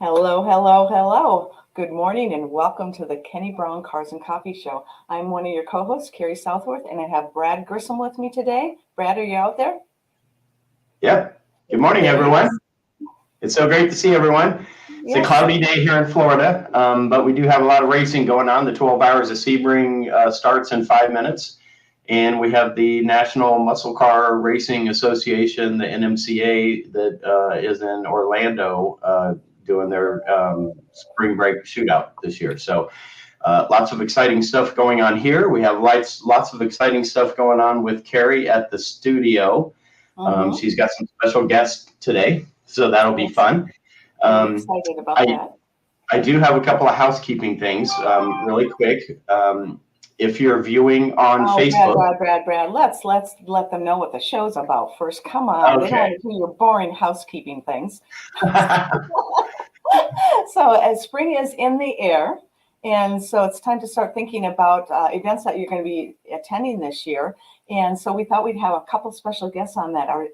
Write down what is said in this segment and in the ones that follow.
Hello, hello, hello. Good morning and welcome to the Kenny Brown Cars and Coffee Show. I'm one of your co-hosts, Carrie Southworth, and I have Brad Grissom with me today. Brad, are you out there? Yep. Good morning, There he everyone. is. It's so great to see everyone. It's a Yes. cloudy day here in Florida, but we do have a lot of racing going on. The 12 Hours of Sebring starts in 5 minutes. And we have the National Muscle Car Racing Association, the NMCA, that is in Orlando doing their spring break shootout this year. So lots of exciting stuff going on here. We have lots of exciting stuff going on with Cari at the studio. She's got some special guests today, so that'll be fun. I'm excited about that. I do have a couple of housekeeping things really quick. If you're viewing on Facebook. Brad, let's let them know what the show's about first. Come on, They don't want to hear your boring housekeeping things. So spring is in the air, and so it's time to start thinking about events that you're going to be attending this year. And so we thought we'd have a couple special guests on that are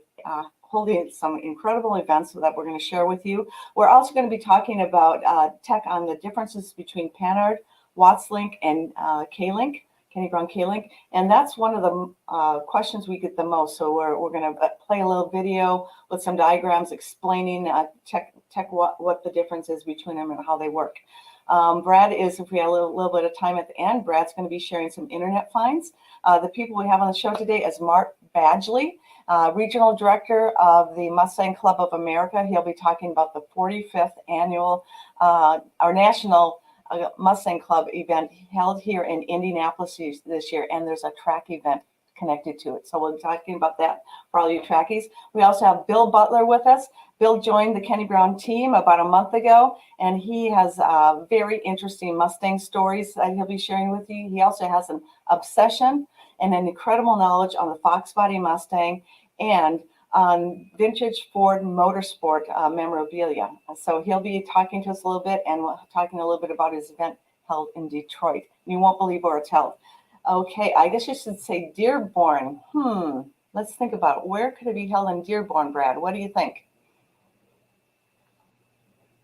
holding some incredible events that we're going to share with you. We're also going to be talking about tech on the differences between Panhard, Wattslink, and K-Link, Kenny Brown K-Link. And that's one of the questions we get the most. So we're going to play a little video with some diagrams explaining tech what the difference is between them and how they work. Brad is, if we have a little bit of time at the end, Brad's going to be sharing some internet finds. The people we have on the show today is Mark Badgley, Regional Director of the Mustang Club of America. He'll be talking about the 45th annual, our National Mustang Club event held here in Indianapolis this year, and there's a track event connected to it. So we'll be talking about that for all you trackies. We also have Bill Butler with us. Bill joined the Kenny Brown team about a month ago, and he has very interesting Mustang stories that he'll be sharing with you. He also has an obsession and an incredible knowledge on the Fox Body Mustang and on vintage Ford Motorsport memorabilia. So he'll be talking to us a little bit and talking a little bit about his event held in Detroit. You won't believe where it's held. Okay, I guess you should say Dearborn. Let's think about it. Where could it be held in Dearborn, Brad? What do you think?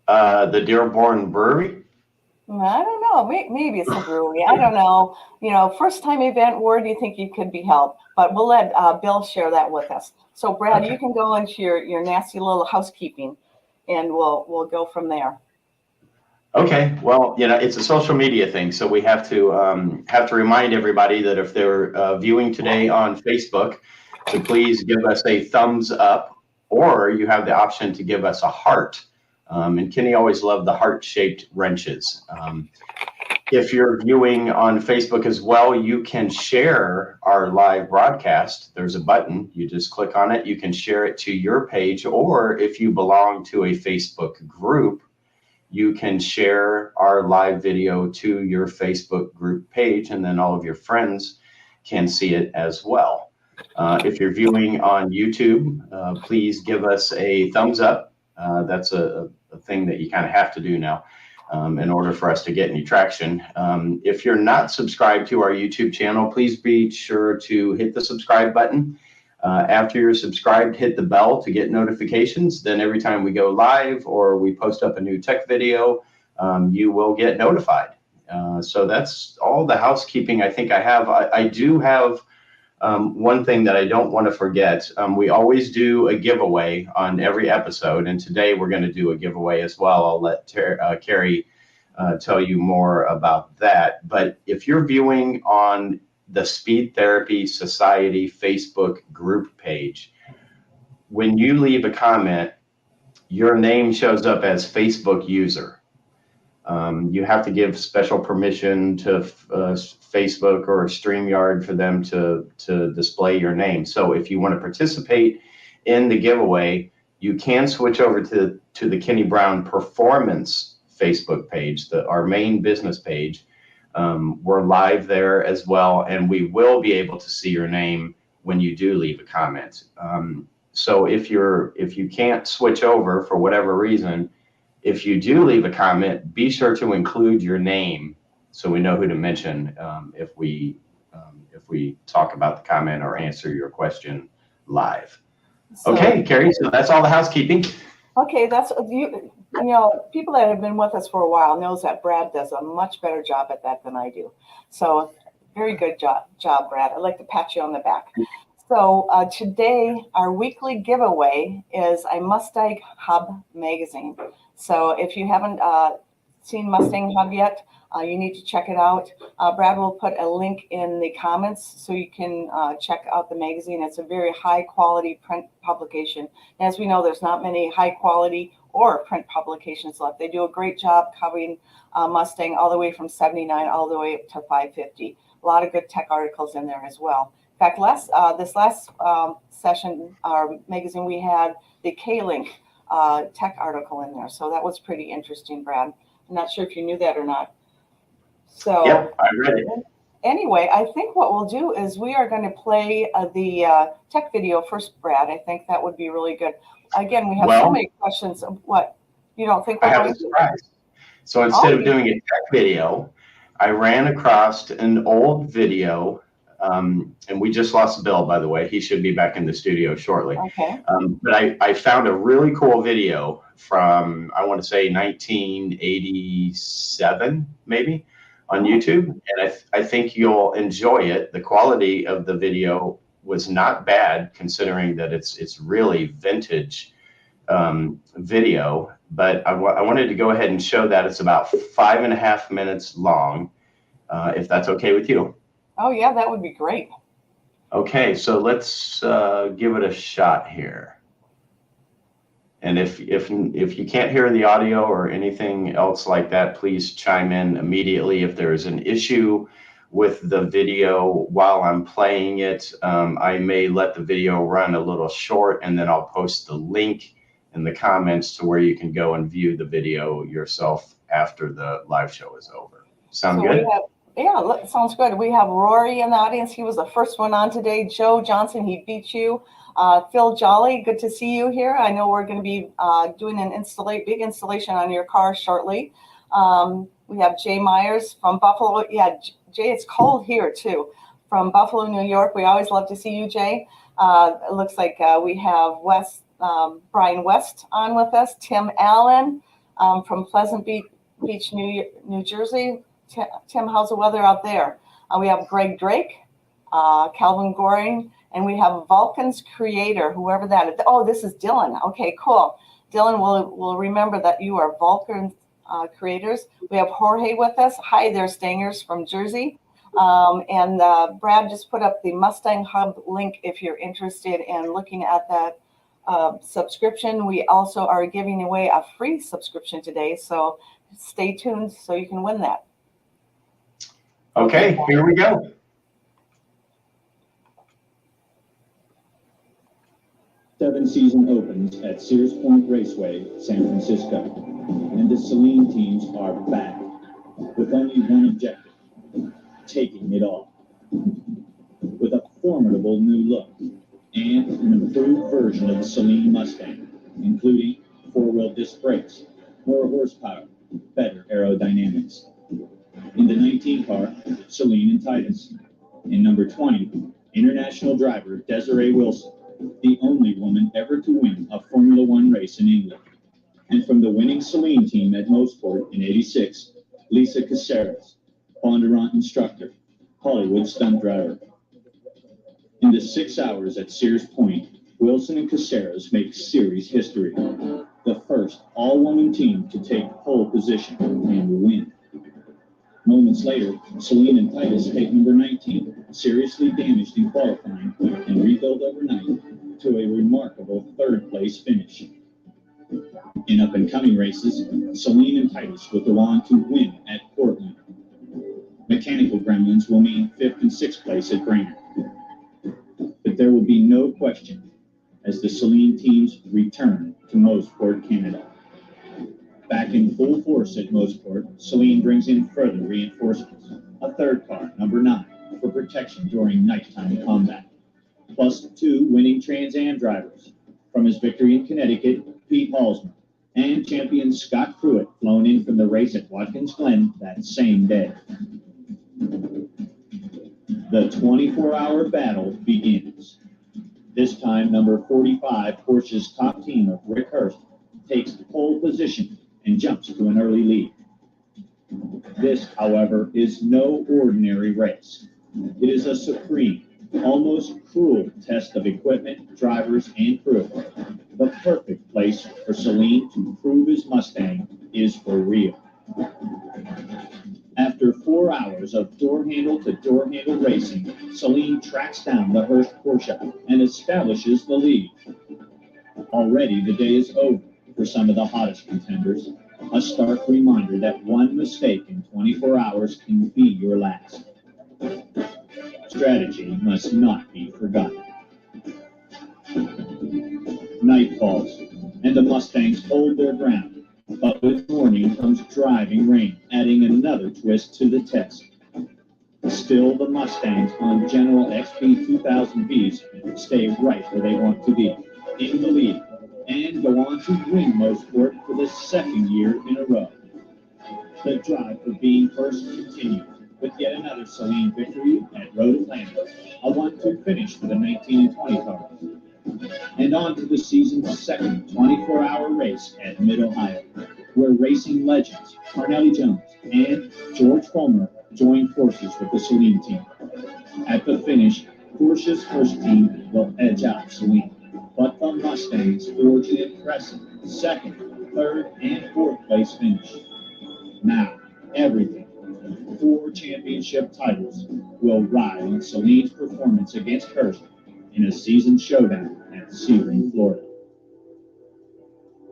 The Dearborn Brewery? I don't know. Maybe it's a brewery. I don't know. First time event, where do you think you could be held? But we'll let Bill share that with us. So, Brad, You can go into your nasty little housekeeping, and we'll go from there. Okay. Well, it's a social media thing, so we have to remind everybody that if they're viewing today on Facebook, to please give us a thumbs up, or you have the option to give us a heart. And Kenny always loved the heart-shaped wrenches. If you're viewing on Facebook as well, you can share our live broadcast. There's a button. You just click on it. You can share it to your page, or if you belong to a Facebook group, you can share our live video to your Facebook group page, and then all of your friends can see it as well. If you're viewing on YouTube, please give us a thumbs up. That's a thing that you kind of have to do now in order for us to get any traction. If you're not subscribed to our YouTube channel, please be sure to hit the subscribe button. After you're subscribed, hit the bell to get notifications. Then every time we go live or we post up a new tech video, you will get notified. So that's all the housekeeping I think I have. I do have one thing that I don't want to forget. We always do a giveaway on every episode, and today we're going to do a giveaway as well. I'll let Cari tell you more about that. But if you're viewing on the Speed Therapy Society Facebook group page, when you leave a comment, your name shows up as Facebook user. You have to give special permission to Facebook or StreamYard for them to display your name. So if you want to participate in the giveaway, you can switch over to the Kenny Brown Performance Facebook page, our main business page. We're live there as well, and we will be able to see your name when you do leave a comment. So if you can't switch over for whatever reason, if you do leave a comment, be sure to include your name so we know who to mention if we talk about the comment or answer your question live. Okay, Cari, so that's all the housekeeping. Okay, that's you. You know, people that have been with us for a while knows that Brad does a much better job at that than I do. So, very good job, Brad. I'd like to pat you on the back. So today, our weekly giveaway is a Mustang Hub magazine. So if you haven't seen Mustang Hub yet, you need to check it out. Brad will put a link in the comments so you can check out the magazine. It's a very high quality print publication. As we know, there's not many high quality or print publications left. They do a great job covering Mustang all the way from 79 all the way up to 550. A lot of good tech articles in there as well. In fact, this last session, our magazine, we had the K-Link tech article in there. So that was pretty interesting, Brad. I'm not sure if you knew that or not. So Yep, I read it. Anyway, I think what we'll do is we are going to play the tech video first, Brad. I think that would be really good. Again, we have so many questions. What? You don't think we're I have going a surprise. So instead of doing a tech video, I ran across an old video, and we just lost Bill, by the way. He should be back in the studio shortly. Okay. But I found a really cool video from, I want to say 1987, maybe, on YouTube. And I think you'll enjoy it. The quality of the video was not bad, considering that it's really vintage video. But I wanted to go ahead and show that. It's about 5.5 minutes long, if that's okay with you. Oh, yeah, that would be great. Okay, so let's give it a shot here. And if you can't hear the audio or anything else like that, please chime in immediately. If there is an issue with the video while I'm playing it, I may let the video run a little short, and then I'll post the link in the comments to where you can go and view the video yourself after the live show is over. Sound good? Yeah, sounds good. We have Rory in the audience. He was the first one on today. Joe Johnson, he beat you. Phil Jolly, good to see you here. I know we're going to be doing an big installation on your car shortly. We have Jay Myers from Buffalo. Yeah, Jay, it's cold here too. From Buffalo, New York. We always love to see you, Jay. It looks like we have Brian West on with us. Tim Allen from Pleasant Beach, New Jersey. Tim, how's the weather out there? We have Greg Drake, Calvin Goring, and we have Vulcan's creator, whoever that is. Oh, this is Dylan. Okay, cool. Dylan will remember that you are Vulcan's creators. We have Jorge with us. Hi there, Stangers from Jersey. And Brad just put up the Mustang Hub link if you're interested in looking at that subscription. We also are giving away a free subscription today, so stay tuned so you can win that. Okay, here we go. Seven-season opens at Sears Point Raceway, San Francisco, and the Saleen teams are back with only one objective: taking it all. With a formidable new look and an improved version of the Saleen Mustang, including four-wheel disc brakes, more horsepower, better aerodynamics. In the 19 car, Saleen and Titus. In number 20, international driver Desiree Wilson, the only woman ever to win a Formula One race in England. And from the winning Saleen team at Mosport in '86, Lisa Caceres, Bondurant instructor, Hollywood stunt driver. In the 6 hours at Sears Point, Wilson and Caceres make series history. The first all-woman team to take pole position and win. Moments later, Saleen and Titus take number 19, seriously damaged in qualifying, and rebuild overnight to a remarkable third-place finish. In up-and-coming races, Saleen and Titus will go on to win at Portland. Mechanical gremlins will mean 5th and 6th place at Brainerd. But there will be no question as the Saleen teams return to Mosport, Canada. Back in full force at Mosport, Saleen brings in further reinforcements. A third car, number 9, for protection during nighttime combat. Plus 2 winning Trans Am drivers. From his victory in Connecticut, Pete Halsman, and champion Scott Pruitt, flown in from the race at Watkins Glen that same day. The 24-hour battle begins. This time, number 45, Porsche's top team of Rick Hurst, takes pole position and jumps to an early lead. This, however, is no ordinary race. It is a supreme, almost cruel test of equipment, drivers, and crew. The perfect place for Celine to prove his Mustang is for real. After 4 hours of door-handle to door-handle racing, Celine tracks down the Hurst Porsche and establishes the lead. Already the day is over for some of the hottest contenders. A stark reminder that one mistake in 24 hours can be your last. Strategy must not be forgotten. Night falls, and the Mustangs hold their ground. But with morning comes driving rain, adding another twist to the test. Still, the Mustangs on General XP 2000Bs stay right where they want to be, in the lead, and go on to win Motorsport for the second year in a row. The drive for being first continues, with yet another Celine victory at Road Atlanta, a 1-2 finish for the 19 and 20 cars. And on to the season's second 24-hour race at Mid-Ohio, where racing legends Carnelli Jones and George Fulmer join forces with the Celine team. At the finish, Porsche's first team will edge out Celine, but the Mustangs forge an impressive second, third, and fourth place finish. Now, everything, 4 championship titles, will ride on Celine's performance against Hurst in a season showdown at Sebring, Florida.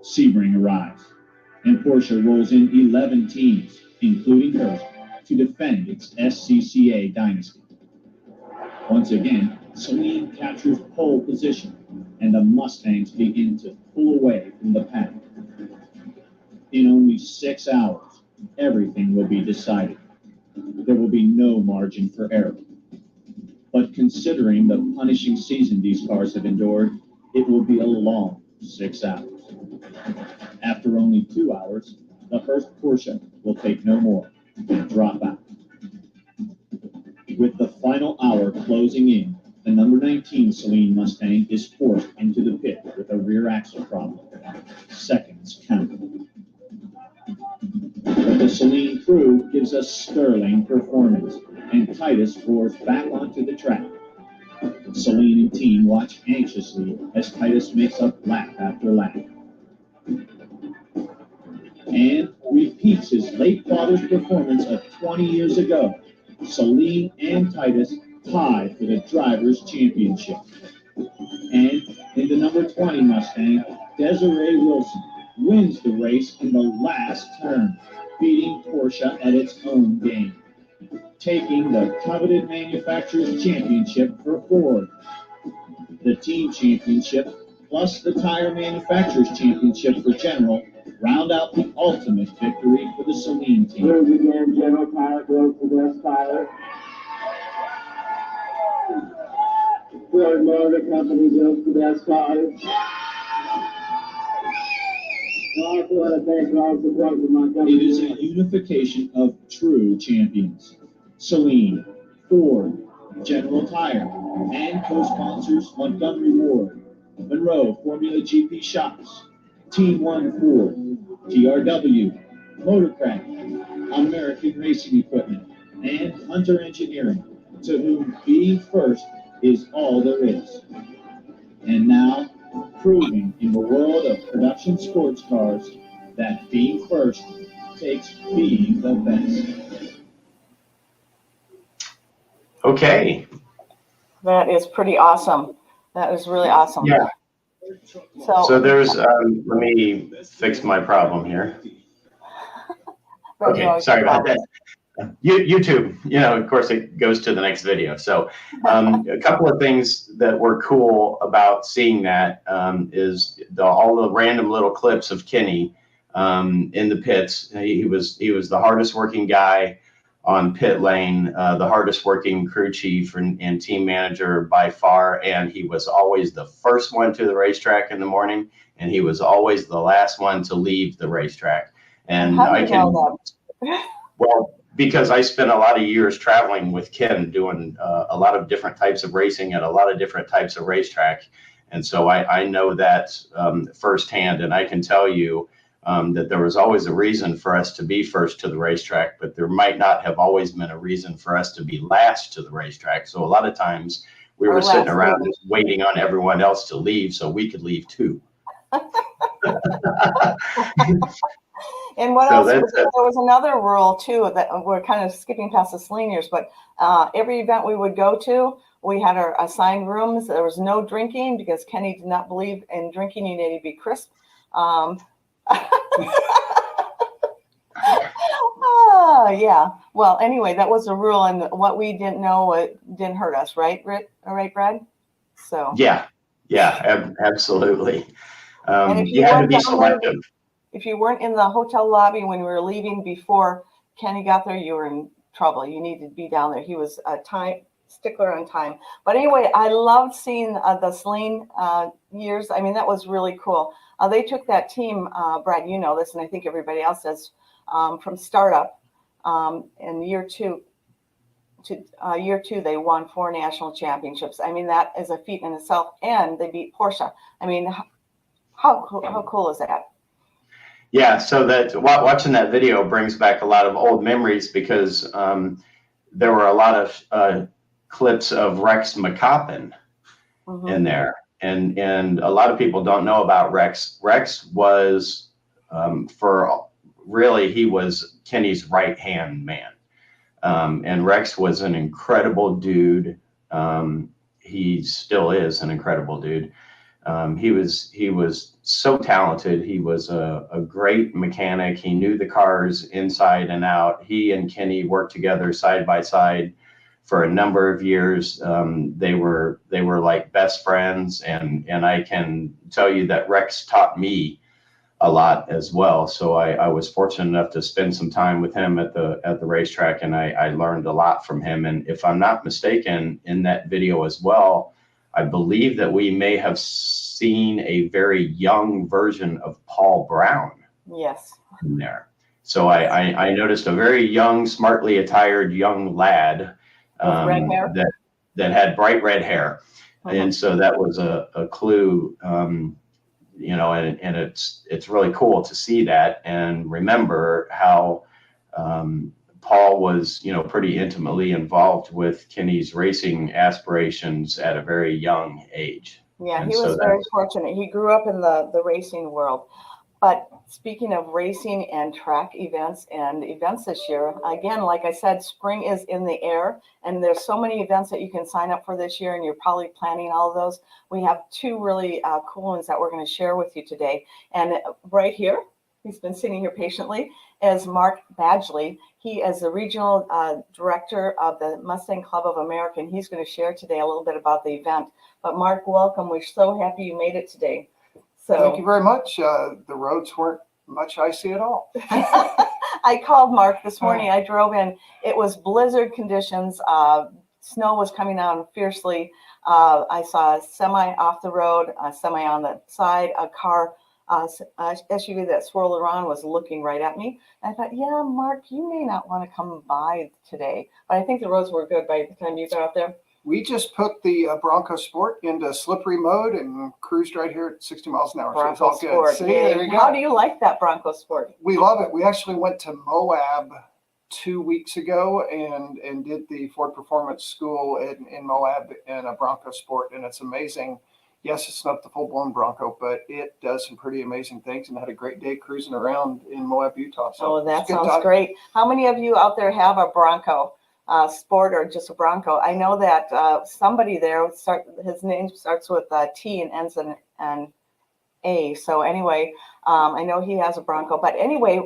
Sebring arrives, and Porsche rolls in 11 teams, including Hurst, to defend its SCCA dynasty. Once again, Celine captures pole position, and the Mustangs begin to pull away from the pack. In only 6 hours, everything will be decided. There will be no margin for error. But considering the punishing season these cars have endured, it will be a long 6 hours. After only 2 hours, the Hurst Porsche will take no more and drop out. With the final hour closing in, the number 19 Celine Mustang is forced into the pit with a rear axle problem. Seconds count. But the Celine crew gives a sterling performance, and Titus roars back onto the track. Celine and team watch anxiously as Titus makes up lap after lap, and repeats his late father's performance of 20 years ago. Celine and Titus tie for the Drivers' Championship. And in the number 20 Mustang, Desiree Wilson wins the race in the last turn, beating Porsche at its own game, taking the coveted Manufacturers' Championship for Ford. The Team Championship plus the Tire Manufacturers' Championship for General round out the ultimate victory for the Celine team. Here's again, General Tire goes to West Tire. Ford Motor Company goes to West Tire. I also want to thank all support from my company. It is a unification of true champions. Celine, Ford, General Tire, and co-sponsors Montgomery Ward, Monroe Formula GP Shops, Team One Ford, TRW, Motorcraft, American Racing Equipment, and Hunter Engineering, to whom being first is all there is. And now, proving in the world of production sports cars that being first takes being the best. Okay. That is pretty awesome. That is really awesome. Yeah. So So, there's, let me fix my problem here. Okay, sorry about that. YouTube, of course, it goes to the next video. So a couple of things that were cool about seeing that is all the random little clips of Kenny in the pits. He was the hardest working guy on pit lane, the hardest working crew chief and team manager by far. And he was always the first one to the racetrack in the morning, and he was always the last one to leave the racetrack. And how do you know that? Well, because I spent a lot of years traveling with Ken, doing a lot of different types of racing at a lot of different types of racetrack. And so I know that firsthand, and I can tell you that there was always a reason for us to be first to the racetrack, but there might not have always been a reason for us to be last to the racetrack. So a lot of times we were sitting around just waiting on everyone else to leave so we could leave too. And what else? There was another rule too that we're kind of skipping past the Celine years, but every event we would go to, we had our assigned rooms. There was no drinking because Kenny did not believe in drinking. You need to be crisp. Yeah. Well, anyway, that was a rule, and what we didn't know, it didn't hurt us, right? All right, Brad? So. Yeah, absolutely. And you had to be selective. If you weren't in the hotel lobby when we were leaving before Kenny got there, you were in trouble. You needed to be down there. He was a stickler on time. But anyway, I loved seeing the Celine years. I mean, that was really cool. They took that team, Brad, you know this, and I think everybody else does, from startup in year two to year two, they won 4 national championships. I mean, that is a feat in itself, and they beat Porsche. I mean, how cool is that? Yeah, so that watching that video brings back a lot of old memories because there were a lot of clips of Rex McCoppin in there, and a lot of people don't know about Rex. Rex was he was Kenny's right hand man, and Rex was an incredible dude. He still is an incredible dude. He was so talented. He was a great mechanic. He knew the cars inside and out. He and Kenny worked together side by side for a number of years. They were like best friends, and I can tell you that Rex taught me a lot as well. So I was fortunate enough to spend some time with him at the racetrack, and I learned a lot from him. And if I'm not mistaken, in that video as well, I believe that we may have seen a very young version of Paul Brown. Yes. In there. So I noticed a very young, smartly attired young lad red hair? that had bright red hair. And so that was a clue, and it's really cool to see that and remember how Paul was, pretty intimately involved with Kenny's racing aspirations at a very young age. Yeah, he was very fortunate. He grew up in the racing world. But speaking of racing and track events and events this year, again, like I said, spring is in the air, and there's so many events that you can sign up for this year, and you're probably planning all of those. We have 2 really cool ones that we're going to share with you today. And right here, he's been sitting here patiently, is Mark Badgley. He is the regional director of the Mustang Club of America, and he's going to share today a little bit about the event. But Mark, welcome. We're so happy you made it today. So thank you very much. The roads weren't much icy at all. I called Mark this morning. I drove in. It was blizzard conditions. Snow was coming down fiercely. I saw a semi off the road, a semi on the side, a car, SUV that swirled around was looking right at me. And I thought, yeah, Mark, you may not want to come by today. But I think the roads were good by the time you got out there. We just put the Bronco Sport into slippery mode and cruised right here at 60 miles an hour. Bronco so it's all good. Sport. See, there you go. How do you like that Bronco Sport? We love it. We actually went to Moab 2 weeks ago and did the Ford Performance School in Moab in a Bronco Sport, and it's amazing. Yes, it's not the full-blown Bronco, but it does some pretty amazing things, and had a great day cruising around in Moab, Utah. So that sounds great. How many of you out there have a Bronco Sport or just a Bronco? I know that somebody there, his name starts with T and ends in an A. So anyway, I know he has a Bronco. But anyway,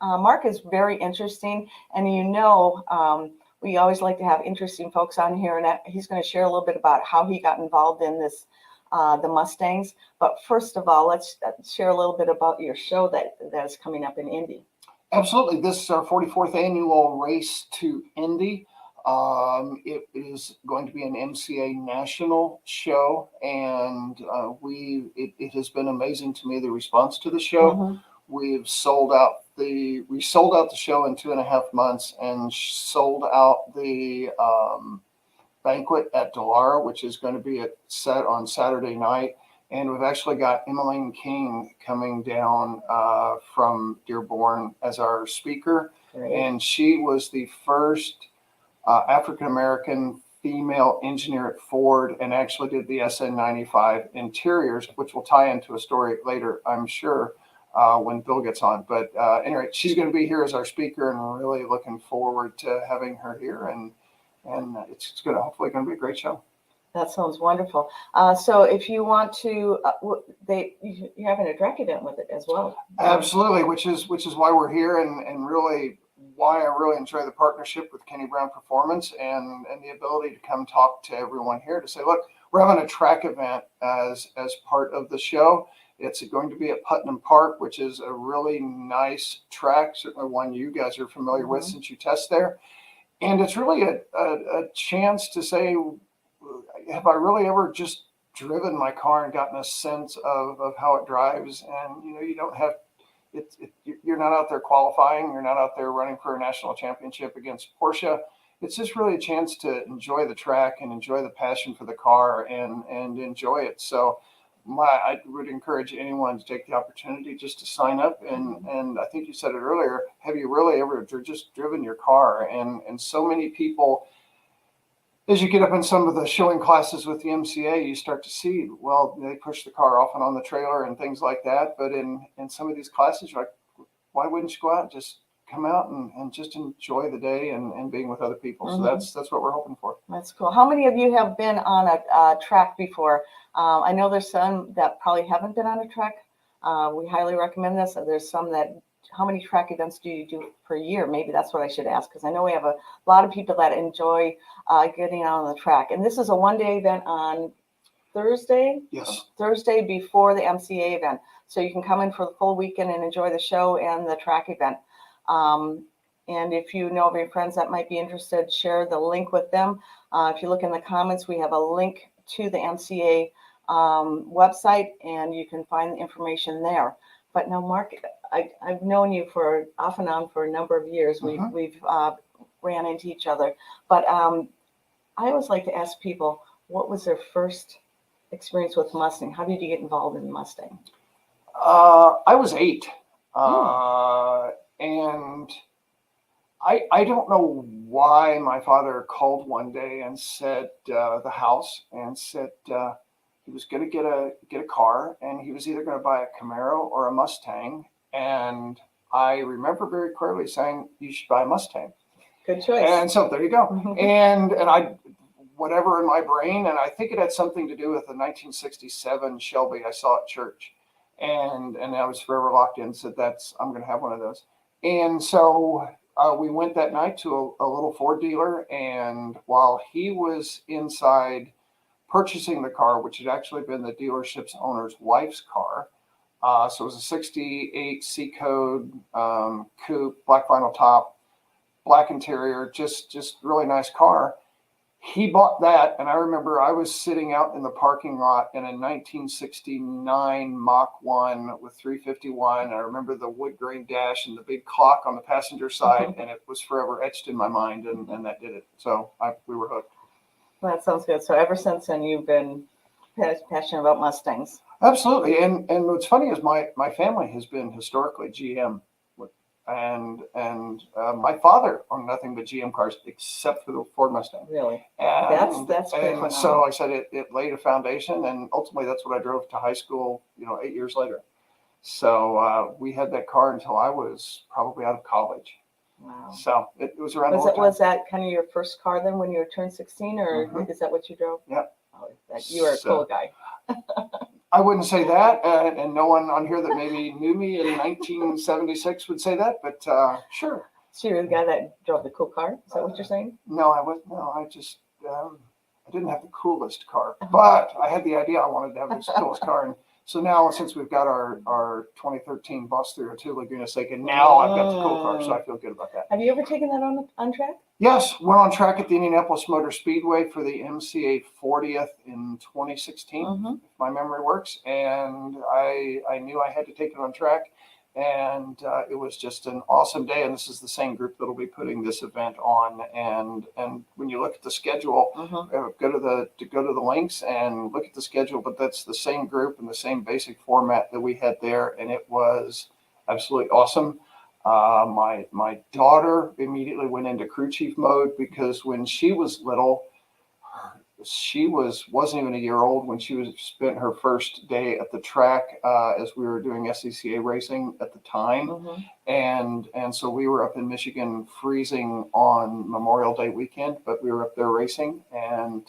Mark is very interesting, and we always like to have interesting folks on here, and he's going to share a little bit about how he got involved in this, the Mustangs. But first of all, let's share a little bit about your show that is coming up in Indy. Absolutely. This is our 44th annual race to Indy. It is going to be an MCA national show, and it has been amazing to me, the response to the show. Mm-hmm. We sold out the show in 2.5 months, and sold out the banquet at Delara, which is going to be set on Saturday night. And we've actually got Emmeline King coming down from Dearborn as our speaker. Great. And she was the first African-American female engineer at Ford and actually did the SN95 interiors, which will tie into a story later, I'm sure, when Bill gets on. But anyway, she's going to be here as our speaker, and we're really looking forward to having her here. And it's going to hopefully going to be a great show. That sounds wonderful. So if you want to, you're having a drag event with it as well. Absolutely, which is why we're here, and really why I really enjoy the partnership with Kenny Brown Performance and the ability to come talk to everyone here to say, look, we're having a track event as part of the show. It's going to be at Putnam Park, which is a really nice track, certainly one you guys are familiar with since you test there. And it's really a chance to say, have I really ever just driven my car and gotten a sense of how it drives? And, you don't have, you're not out there qualifying. You're not out there running for a national championship against Porsche. It's just really a chance to enjoy the track and enjoy the passion for the car and enjoy it. So I would encourage anyone to take the opportunity just to sign up. And I think you said it earlier, have you really ever just driven your car? And so many people, as you get up in some of the showing classes with the MCA, you start to see, well, they push the car off and on the trailer and things like that. But in some of these classes, you're like, why wouldn't you go out and just come out and just enjoy the day and being with other people? So that's what we're hoping for. That's cool. How many of you have been on a track before? I know there's some that probably haven't been on a track. We highly recommend this. There's some that, how many track events do you do per year? Maybe that's what I should ask, because I know we have a lot of people that enjoy getting out on the track. And this is a one-day event on Thursday? Yes. Thursday before the MCA event. So you can come in for the full weekend and enjoy the show and the track event. And if you know of your friends that might be interested, share the link with them. If you look in the comments, we have a link to the MCA website, and you can find the information there. But now, Mark, I've known you for off and on for a number of years. We've ran into each other. But I always like to ask people, what was their first experience with Mustang? How did you get involved in Mustang? I was 8. And I don't know why my father called one day and said the house and said he was going to get a car, and he was either going to buy a Camaro or a Mustang. And I remember very clearly saying, you should buy a Mustang. Good choice. And so there you go. And I, whatever in my brain, and I think it had something to do with the 1967 Shelby I saw at church. And I was forever locked in and said, I'm going to have one of those. And so we went that night to a little Ford dealer, and while he was inside purchasing the car, which had actually been the dealership's owner's wife's car, so it was a 68 C code coupe, black vinyl top, black interior, just really nice car. He bought that, and I remember I was sitting out in the parking lot in a 1969 Mach 1 with 351. I remember the wood grain dash and the big clock on the passenger side, and it was forever etched in my mind, and that did it. So we were hooked. Well, that sounds good. So ever since then, you've been passionate about Mustangs. Absolutely. And what's funny is my family has been historically GM. And my father owned nothing but GM cars except for the Ford Mustang. Really? And That's pretty and so like I said, it laid a foundation, and ultimately that's what I drove to high school, 8 years later. So we had that car until I was probably out of college. Wow. So it was around. Was that kind of your first car then when you turned 16, or is that what you drove? Yep. Oh, you were a cool guy. I wouldn't say that, and no one on here that maybe knew me in 1976 would say that, but sure. So you're the guy that drove the cool car? Is that what you're saying? No, I wasn't. No, I just I didn't have the coolest car, but I had the idea I wanted to have the coolest car. And so now, since we've got our 2013 Boss 302 Laguna Seca, now I've got the cool car, so I feel good about that. Have you ever taken that on track? Yes, went on track at the Indianapolis Motor Speedway for the MCA 40th in 2016, if my memory works. And I knew I had to take it on track. And it was just an awesome day. And this is the same group that'll be putting this event on. And when you look at the schedule, go to the links and look at the schedule. But that's the same group and the same basic format that we had there, and it was absolutely awesome. My daughter immediately went into crew chief mode because when she was little, she wasn't even a year old when she spent her first day at the track as we were doing SCCA racing at the time. And so we were up in Michigan freezing on Memorial Day weekend, but we were up there racing, and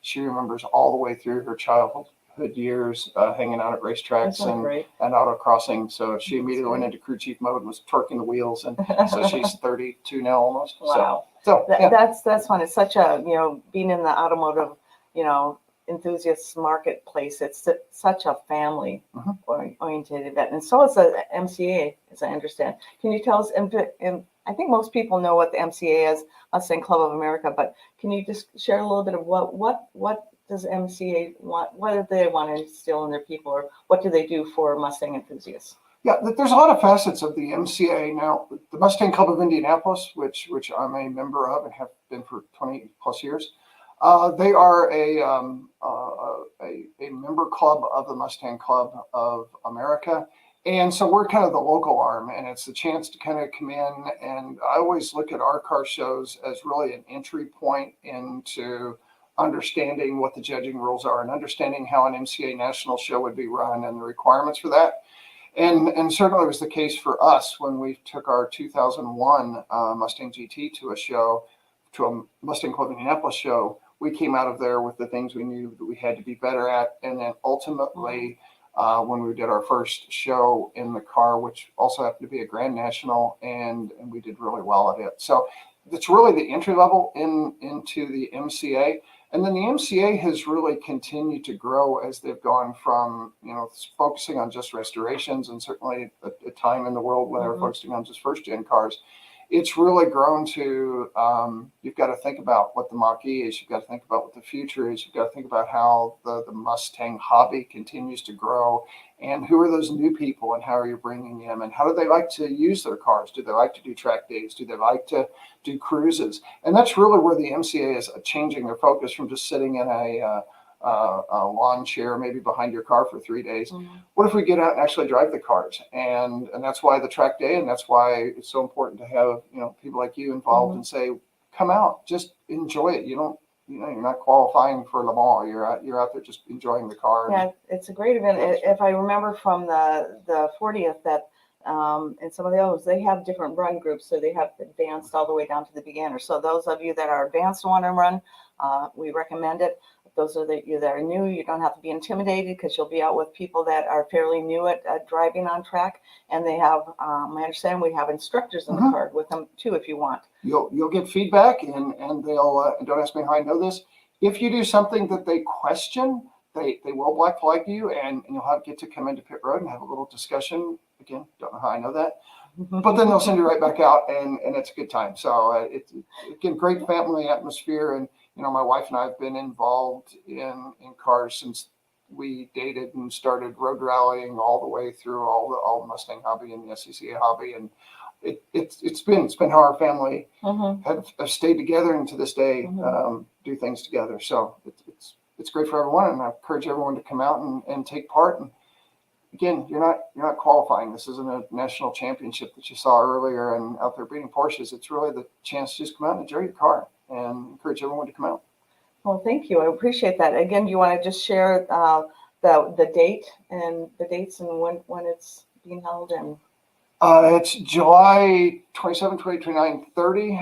she remembers all the way through her childhood years hanging out at racetracks and autocrossing. So she immediately went into crew chief mode and was twerking the wheels, and so she's 32 now almost. Wow. So yeah. That's fun. It's such a, being in the automotive, enthusiast marketplace, it's such a family oriented event. And so is the MCA, as I understand. Can you tell us, and I think most people know what the MCA is, Mustang Club of America, but can you just share a little bit of what does MCA want, what do they want to instill in their people, or what do they do for Mustang enthusiasts? Yeah, there's a lot of facets of the MCA. Now, the Mustang Club of Indianapolis, which I'm a member of and have been for 20 plus years, they are a member club of the Mustang Club of America. And so we're kind of the local arm, and it's a chance to kind of come in. And I always look at our car shows as really an entry point into understanding what the judging rules are and understanding how an MCA national show would be run and the requirements for that. And certainly was the case for us when we took our 2001 Mustang GT to a Mustang Club Indianapolis show. We came out of there with the things we knew that we had to be better at. And then ultimately, when we did our first show in the car, which also happened to be a Grand National, and we did really well at it. So it's really the entry level into the MCA. And then the MCA has really continued to grow as they've gone from, focusing on just restorations, and certainly a time in the world when they were focusing on just first gen cars. It's really grown to, you've got to think about what the Mach-E is. You've got to think about what the future is. You've got to think about how the Mustang hobby continues to grow, and who are those new people, and how are you bringing them, and how do they like to use their cars? Do they like to do track days? Do they like to do cruises? And that's really where the MCA is changing their focus from just sitting in a lawn chair, maybe behind your car for 3 days. What if we get out and actually drive the cars? And that's why the track day, and that's why it's so important to have people like you involved and say, come out, just enjoy it. You're not qualifying for Le Mans. You're out there just enjoying the car. Yeah, it's a great event. If I remember from the 40th that and some of the others, they have different run groups, so they have advanced all the way down to the beginner. So those of you that are advanced and want to run, we recommend it. Those of you that are new, you don't have to be intimidated, because you'll be out with people that are fairly new at driving on track, and they have, I understand we have instructors in the car with them too, if you want. You'll get feedback, and they'll, don't ask me how I know this, if you do something that they question, they will black flag you, and you'll get to come into pit road and have a little discussion. Again, don't know how I know that, but then they'll send you right back out, and it's a good time. So it's again, great family atmosphere. And my wife and I have been involved in cars since we dated and started road rallying all the way through all the Mustang hobby and the SCCA hobby, and it's been how our family have stayed together, and to this day do things together. So it's great for everyone, and I encourage everyone to come out and take part. And again, you're not qualifying. This isn't a national championship that you saw earlier and out there beating Porsches. It's really the chance to just come out and enjoy your car, and encourage everyone to come out. Well, thank you. I appreciate that. Again, you want to just share the date and the dates and when it's being held? And it's July 27th, 29th, 30.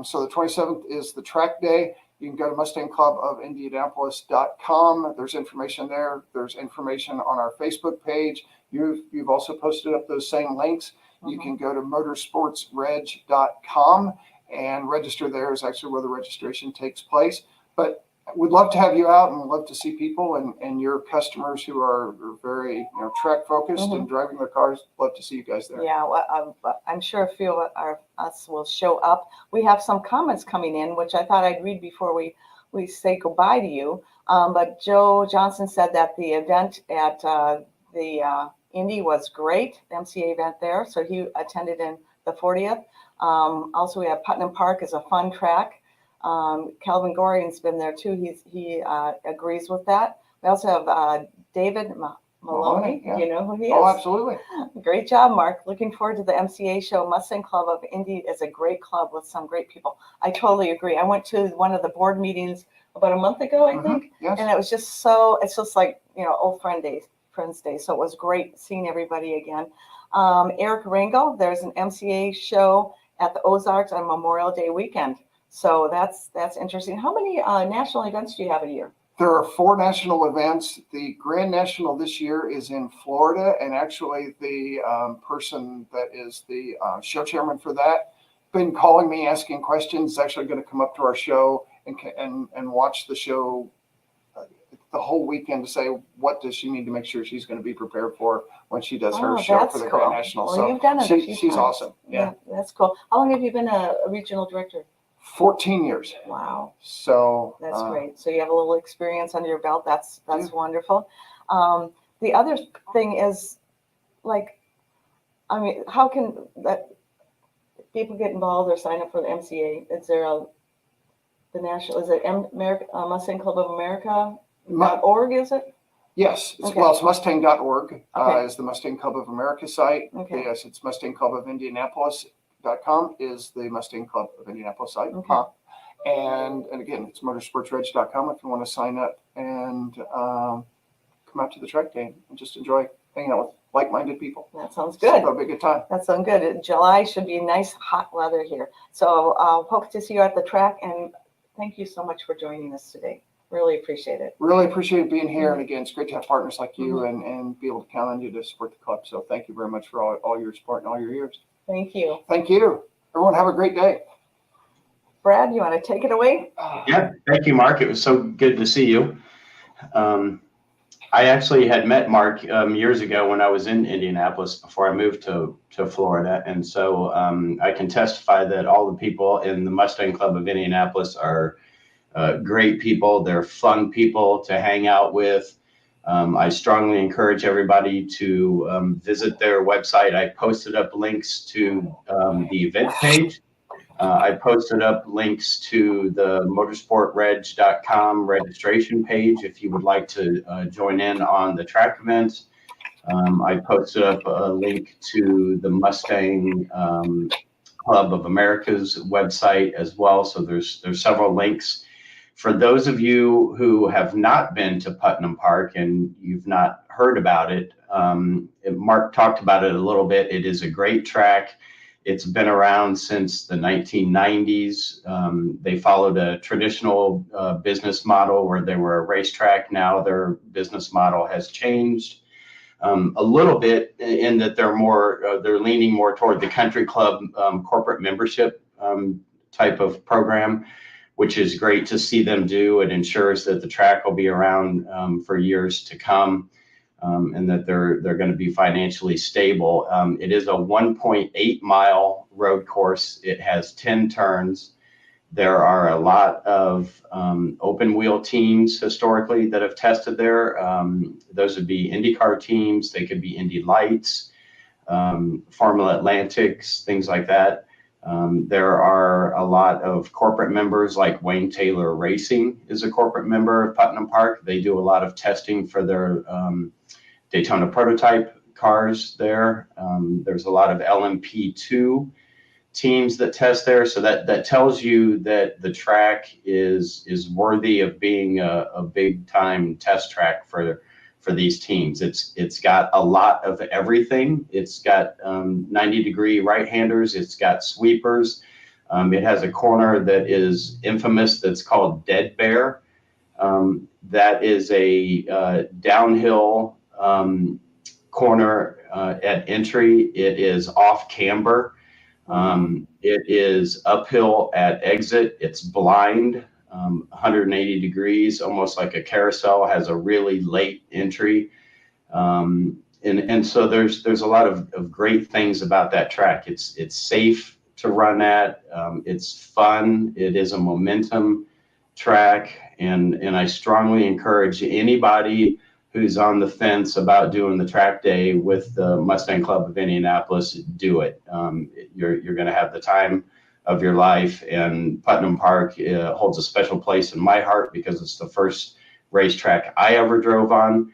So the 27th is the track day. You can go to mustangclubofindianapolis.com. There's information there. There's information on our Facebook page. You've also posted up those same links. You can go to motorsportsreg.com and register there is actually where the registration takes place. But we'd love to have you out, and love to see people and your customers who are very track focused and driving their cars. Love to see you guys there. Yeah, well, I'm sure a few of us will show up. We have some comments coming in, which I thought I'd read before we say goodbye to you. But Joe Johnson said that the event at the Indy was great, the MCA event there. So he attended in the 40th. Also, we have Putnam Park is a fun track. Calvin Gorian's been there too. He agrees with that. We also have David Maloney. Yeah. You know who he is? Oh, absolutely. Great job, Mark. Looking forward to the MCA show. Mustang Club of Indy is a great club with some great people. I totally agree. I went to one of the board meetings about a month ago, I think, Yes. and it was just it's just like, old Friends Day. So it was great seeing everybody again. Eric Ringo, there's an MCA show at the Ozarks on Memorial Day weekend. So that's interesting. How many national events do you have a year? There are 4 national events. The Grand National this year is in Florida, and actually the person that is the show chairman for that been calling me asking questions. Is actually going to come up to our show and watch the show the whole weekend to say what does she need to make sure she's going to be prepared for when she does her show for the Grand National. Well, so you've done it a few she's times. awesome. Yeah, that's cool. How long have you been a regional director? 14 years. Wow. So that's great. So you have a little experience under your belt. That's Yeah. wonderful. The other thing is, how can that people get involved or sign up for the MCA? Is there the national? Is it Mustang Club of America.org? Is it? Yes. Okay. Well, it's Mustang.org Okay. is the Mustang Club of America site. Okay. Yes, it's Mustang Club of Indianapolis.com is the Mustang Club of Indianapolis site. Okay. And again, it's motorsportsreg.com if you want to sign up and come out to the track day and just enjoy hanging out with like-minded people. That sounds So good. it'll be a good time. That sounds good. July should be nice, hot weather here. So hope to see you at the track. And thank you so much for joining us today. Really appreciate it. Really appreciate being here. And again, it's great to have partners like you and be able to count on you to support the club. So thank you very much for all your support and all your years. Thank you. Thank you. Everyone have a great day. Brad, you want to take it away? Yeah, thank you, Mark. It was so good to see you. I actually had met Mark years ago when I was in Indianapolis before I moved to Florida. And so I can testify that all the people in the Mustang Club of Indianapolis are great people. They're fun people to hang out with. I strongly encourage everybody to visit their website. I posted up links to the event page. I posted up links to the motorsportreg.com registration page if you would like to join in on the track events. I posted up a link to the Mustang Club of America's website as well. So there's several links. For those of you who have not been to Putnam Park and you've not heard about it, Mark talked about it a little bit. It is a great track. It's been around since the 1990s. They followed a traditional business model where they were a racetrack. Now their business model has changed a little bit in that they're leaning more toward the country club corporate membership type of program, which is great to see them do. It ensures that the track will be around for years to come. And that they're going to be financially stable. It is a 1.8 mile road course. It has 10 turns. There are a lot of open wheel teams historically that have tested there. Those would be IndyCar teams. They could be Indy Lights, Formula Atlantics, things like that. There are a lot of corporate members like Wayne Taylor Racing is a corporate member of Putnam Park. They do a lot of testing for their Daytona prototype cars there. There's a lot of LMP2 teams that test there. So that tells you that the track is worthy of being a big time test track for these teams. It's got a lot of everything. It's got 90-degree right-handers. It's got sweepers. It has a corner that is infamous that's called Dead Bear. That is a downhill corner at entry. It is off camber. It is uphill at exit. It's blind, 180 degrees, almost like a carousel, has a really late entry. And so there's a lot of great things about that track. It's safe to run at. It's fun. It is a momentum track. And I strongly encourage anybody who's on the fence about doing the track day with the Mustang Club of Indianapolis, do it. You're going to have the time of your life, and Putnam Park holds a special place in my heart because it's the first racetrack I ever drove on.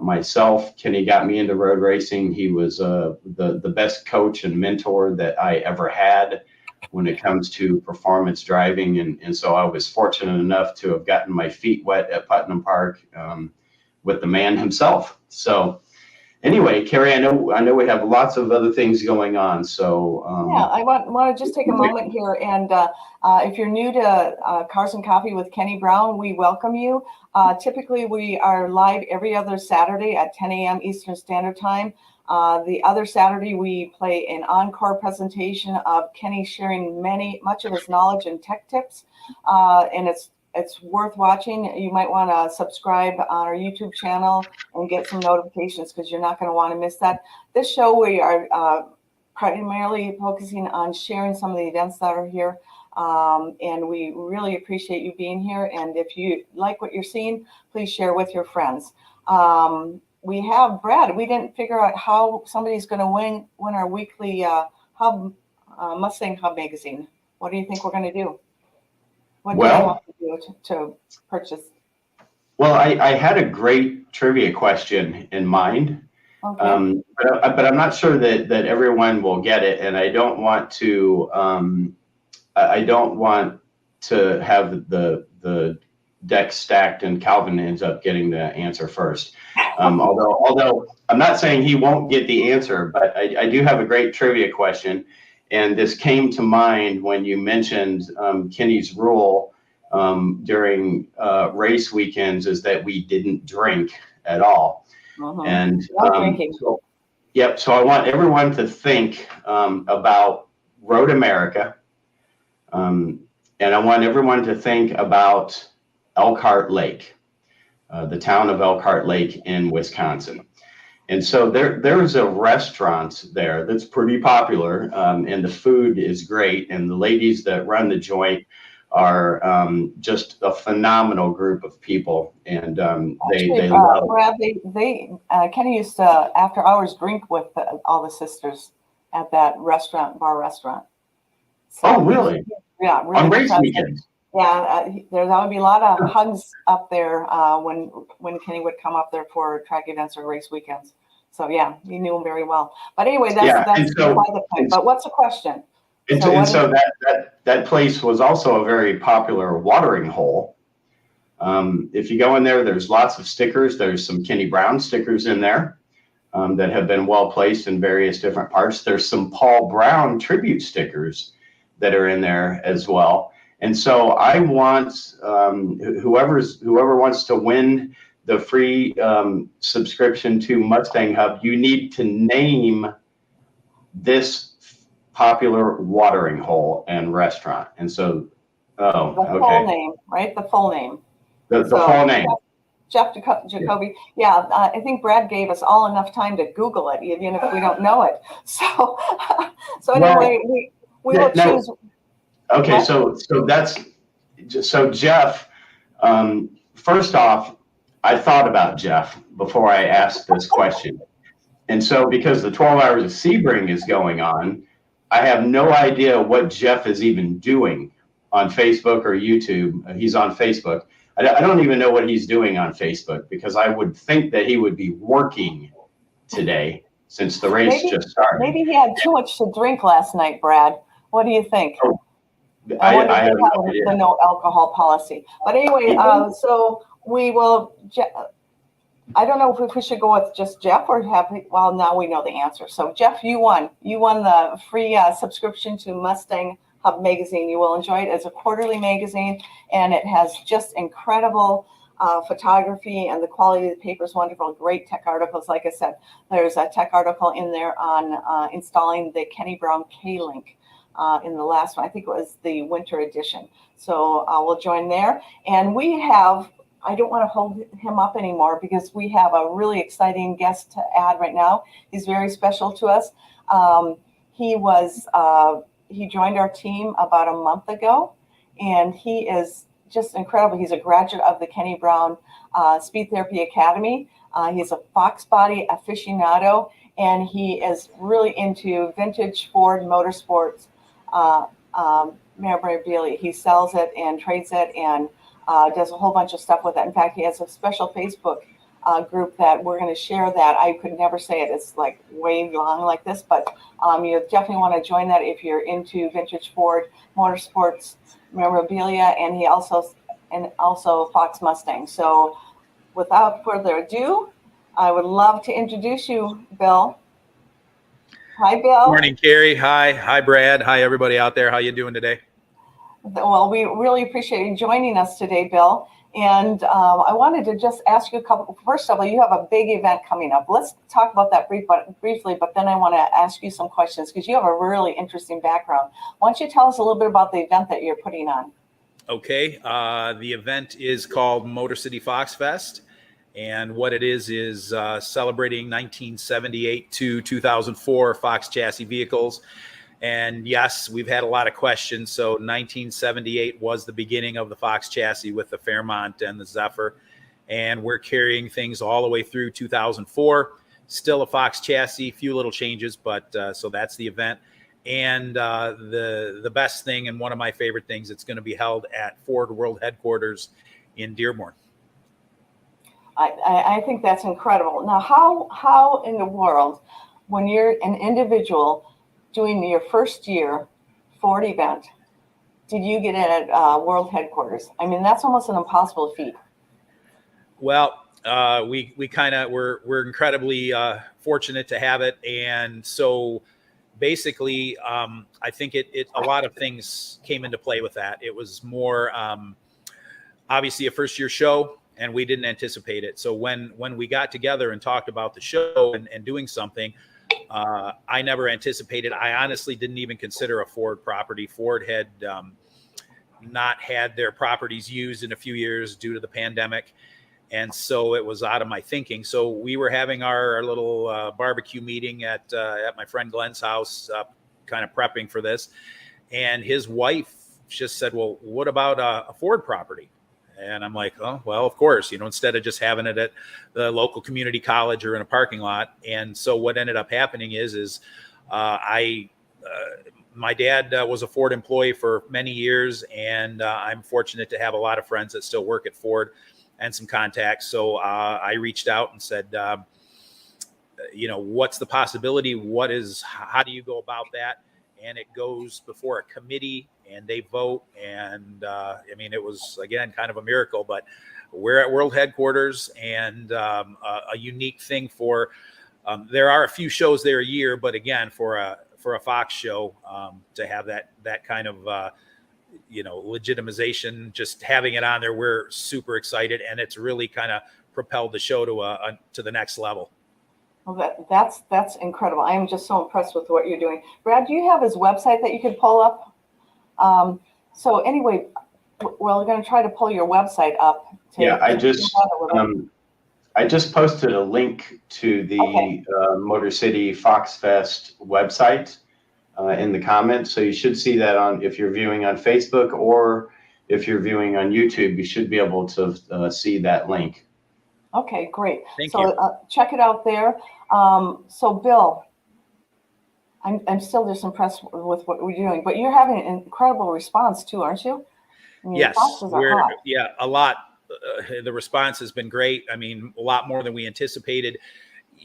Myself, Kenny got me into road racing. He was the best coach and mentor that I ever had when it comes to performance driving. And so I was fortunate enough to have gotten my feet wet at Putnam Park with the man himself. So anyway, Cari, I know we have lots of other things going on. So yeah, I want to just take a moment here. And if you're new to Cars and Coffee with Kenny Brown, we welcome you. Typically, we are live every other Saturday at 10 a.m. Eastern Standard Time. The other Saturday, we play an encore presentation of Kenny sharing much of his knowledge and tech tips. And it's worth watching. You might want to subscribe on our YouTube channel and get some notifications because you're not going to want to miss that. This show, we are primarily focusing on sharing some of the events that are here. And we really appreciate you being here. And if you like what you're seeing, please share with your friends. We have Brad. We didn't figure out how somebody's going to win our weekly Mustang Hub magazine. What do you think we're going to do? What do you have to do to purchase? Well, I had a great trivia question in mind, Okay. but I'm not sure that everyone will get it, and I don't want to have the deck stacked and Calvin ends up getting the answer first. Although I'm not saying he won't get the answer, but I do have a great trivia question. And this came to mind when you mentioned Kenny's rule during race weekends is that we didn't drink at all. And no drinking. So I want everyone to think about Road America. And I want everyone to think about Elkhart Lake, the town of Elkhart Lake in Wisconsin. And so there's a restaurant there that's pretty popular, and the food is great. And the ladies that run the joint are just a phenomenal group of people. And they love. Brad, Kenny used to after hours drink with all the sisters at that bar restaurant. So oh, really? Yeah, really. On race weekends. Yeah, there would be a lot of hugs up there when Kenny would come up there for track events or race weekends. So yeah, you knew him very well. But anyway, that's so, by the point. But what's the question? So that place was also a very popular watering hole. If you go in there, there's lots of stickers. There's some Kenny Brown stickers in there that have been well placed in various different parts. There's some Paul Brown tribute stickers that are in there as well. And so I want whoever wants to win the free subscription to Mustang Hub, you need to name this popular watering hole and restaurant. And so, full name, right? The full name. The full name. Jeff Jacoby. Yeah, I think Brad gave us all enough time to Google it, even if we don't know it. So anyway, we will choose. Okay, so Jeff. First off, I thought about Jeff before I asked this question, and so because the 12 Hours of Sebring is going on, I have no idea what Jeff is even doing on Facebook or YouTube. He's on Facebook. I don't even know what he's doing on Facebook because I would think that he would be working today since the race just started. Maybe he had too much to drink last night, Brad. What do you think? I have no idea. The no alcohol policy. But anyway, so we will. I don't know if we should go with just Jeff or well, now we know the answer. So Jeff, you won. You won the free subscription to Mustang Hub magazine. You will enjoy it as a quarterly magazine, and it has just incredible photography, and the quality of the paper is wonderful. Great tech articles. Like I said, there's a tech article in there on installing the Kenny Brown K-Link in the last one. I think it was the winter edition. So we'll join there. And we have, I don't want to hold him up anymore because we have a really exciting guest to add right now. He's very special to us. He joined our team about a month ago, and he is just incredible. He's a graduate of the Kenny Brown Speed Therapy Academy. He's a Fox body aficionado, and he is really into vintage Ford Motorsports memorabilia. He sells it and trades it and does a whole bunch of stuff with it. In fact, he has a special Facebook group that we're going to share that. I could never say it. It's like way long like this, but you definitely want to join that if you're into vintage Ford Motorsports memorabilia, and he also Fox Mustang. So without further ado, I would love to introduce you, Bill. Hi, Bill. Good morning, Cari. Hi, Brad. Hi, everybody out there. How you doing today? Well, we really appreciate you joining us today, Bill. And I wanted to just ask you a couple. First of all, you have a big event coming up. Let's talk about that briefly, but then I want to ask you some questions because you have a really interesting background. Why don't you tell us a little bit about the event that you're putting on? Okay. The event is called Motor City Fox Fest. And what it is celebrating 1978 to 2004 Fox chassis vehicles. And yes, we've had a lot of questions. So 1978 was the beginning of the Fox chassis with the Fairmont and the Zephyr. And we're carrying things all the way through 2004. Still a Fox chassis, few little changes, but so that's the event. And the best thing, and one of my favorite things, it's going to be held at Ford World Headquarters in Dearborn. I think that's incredible. Now, how in the world, when you're an individual doing your first year Ford event, did you get in at World Headquarters? I mean, that's almost an impossible feat. Well, we're incredibly fortunate to have it, and so basically, I think it a lot of things came into play with that. It was more obviously a first year show, and we didn't anticipate it. So when we got together and talked about the show and doing something, I never anticipated. I honestly didn't even consider a Ford property. Ford had not had their properties used in a few years due to the pandemic. And so it was out of my thinking. So we were having our little barbecue meeting at my friend Glenn's house, kind of prepping for this. And his wife just said, well, what about a Ford property? And I'm like, oh, well, of course, instead of just having it at the local community college or in a parking lot. And so what ended up happening is my dad was a Ford employee for many years, and I'm fortunate to have a lot of friends that still work at Ford and some contacts. So I reached out and said, what's the possibility? How do you go about that? And it goes before a committee and they vote. And it was, again, kind of a miracle, but we're at World Headquarters, and a unique thing there are a few shows there a year, but again, for a Fox show, to have that kind of, legitimization, just having it on there, we're super excited, and it's really kind of propelled the show to the next level. Well, that's incredible. I am just so impressed with what you're doing. Brad, do you have his website that you could pull up? So anyway, we're going to try to pull your website up. I just posted a link to the Motor City Fox Fest website in the comments. So you should see that if you're viewing on Facebook, or if you're viewing on YouTube, you should be able to see that link. Okay, great. Thank you. Check it out there. So Bill, I'm still just impressed with what we're doing, but you're having an incredible response too, aren't you? I mean, yes, a lot. The response has been great. I mean, a lot more than we anticipated.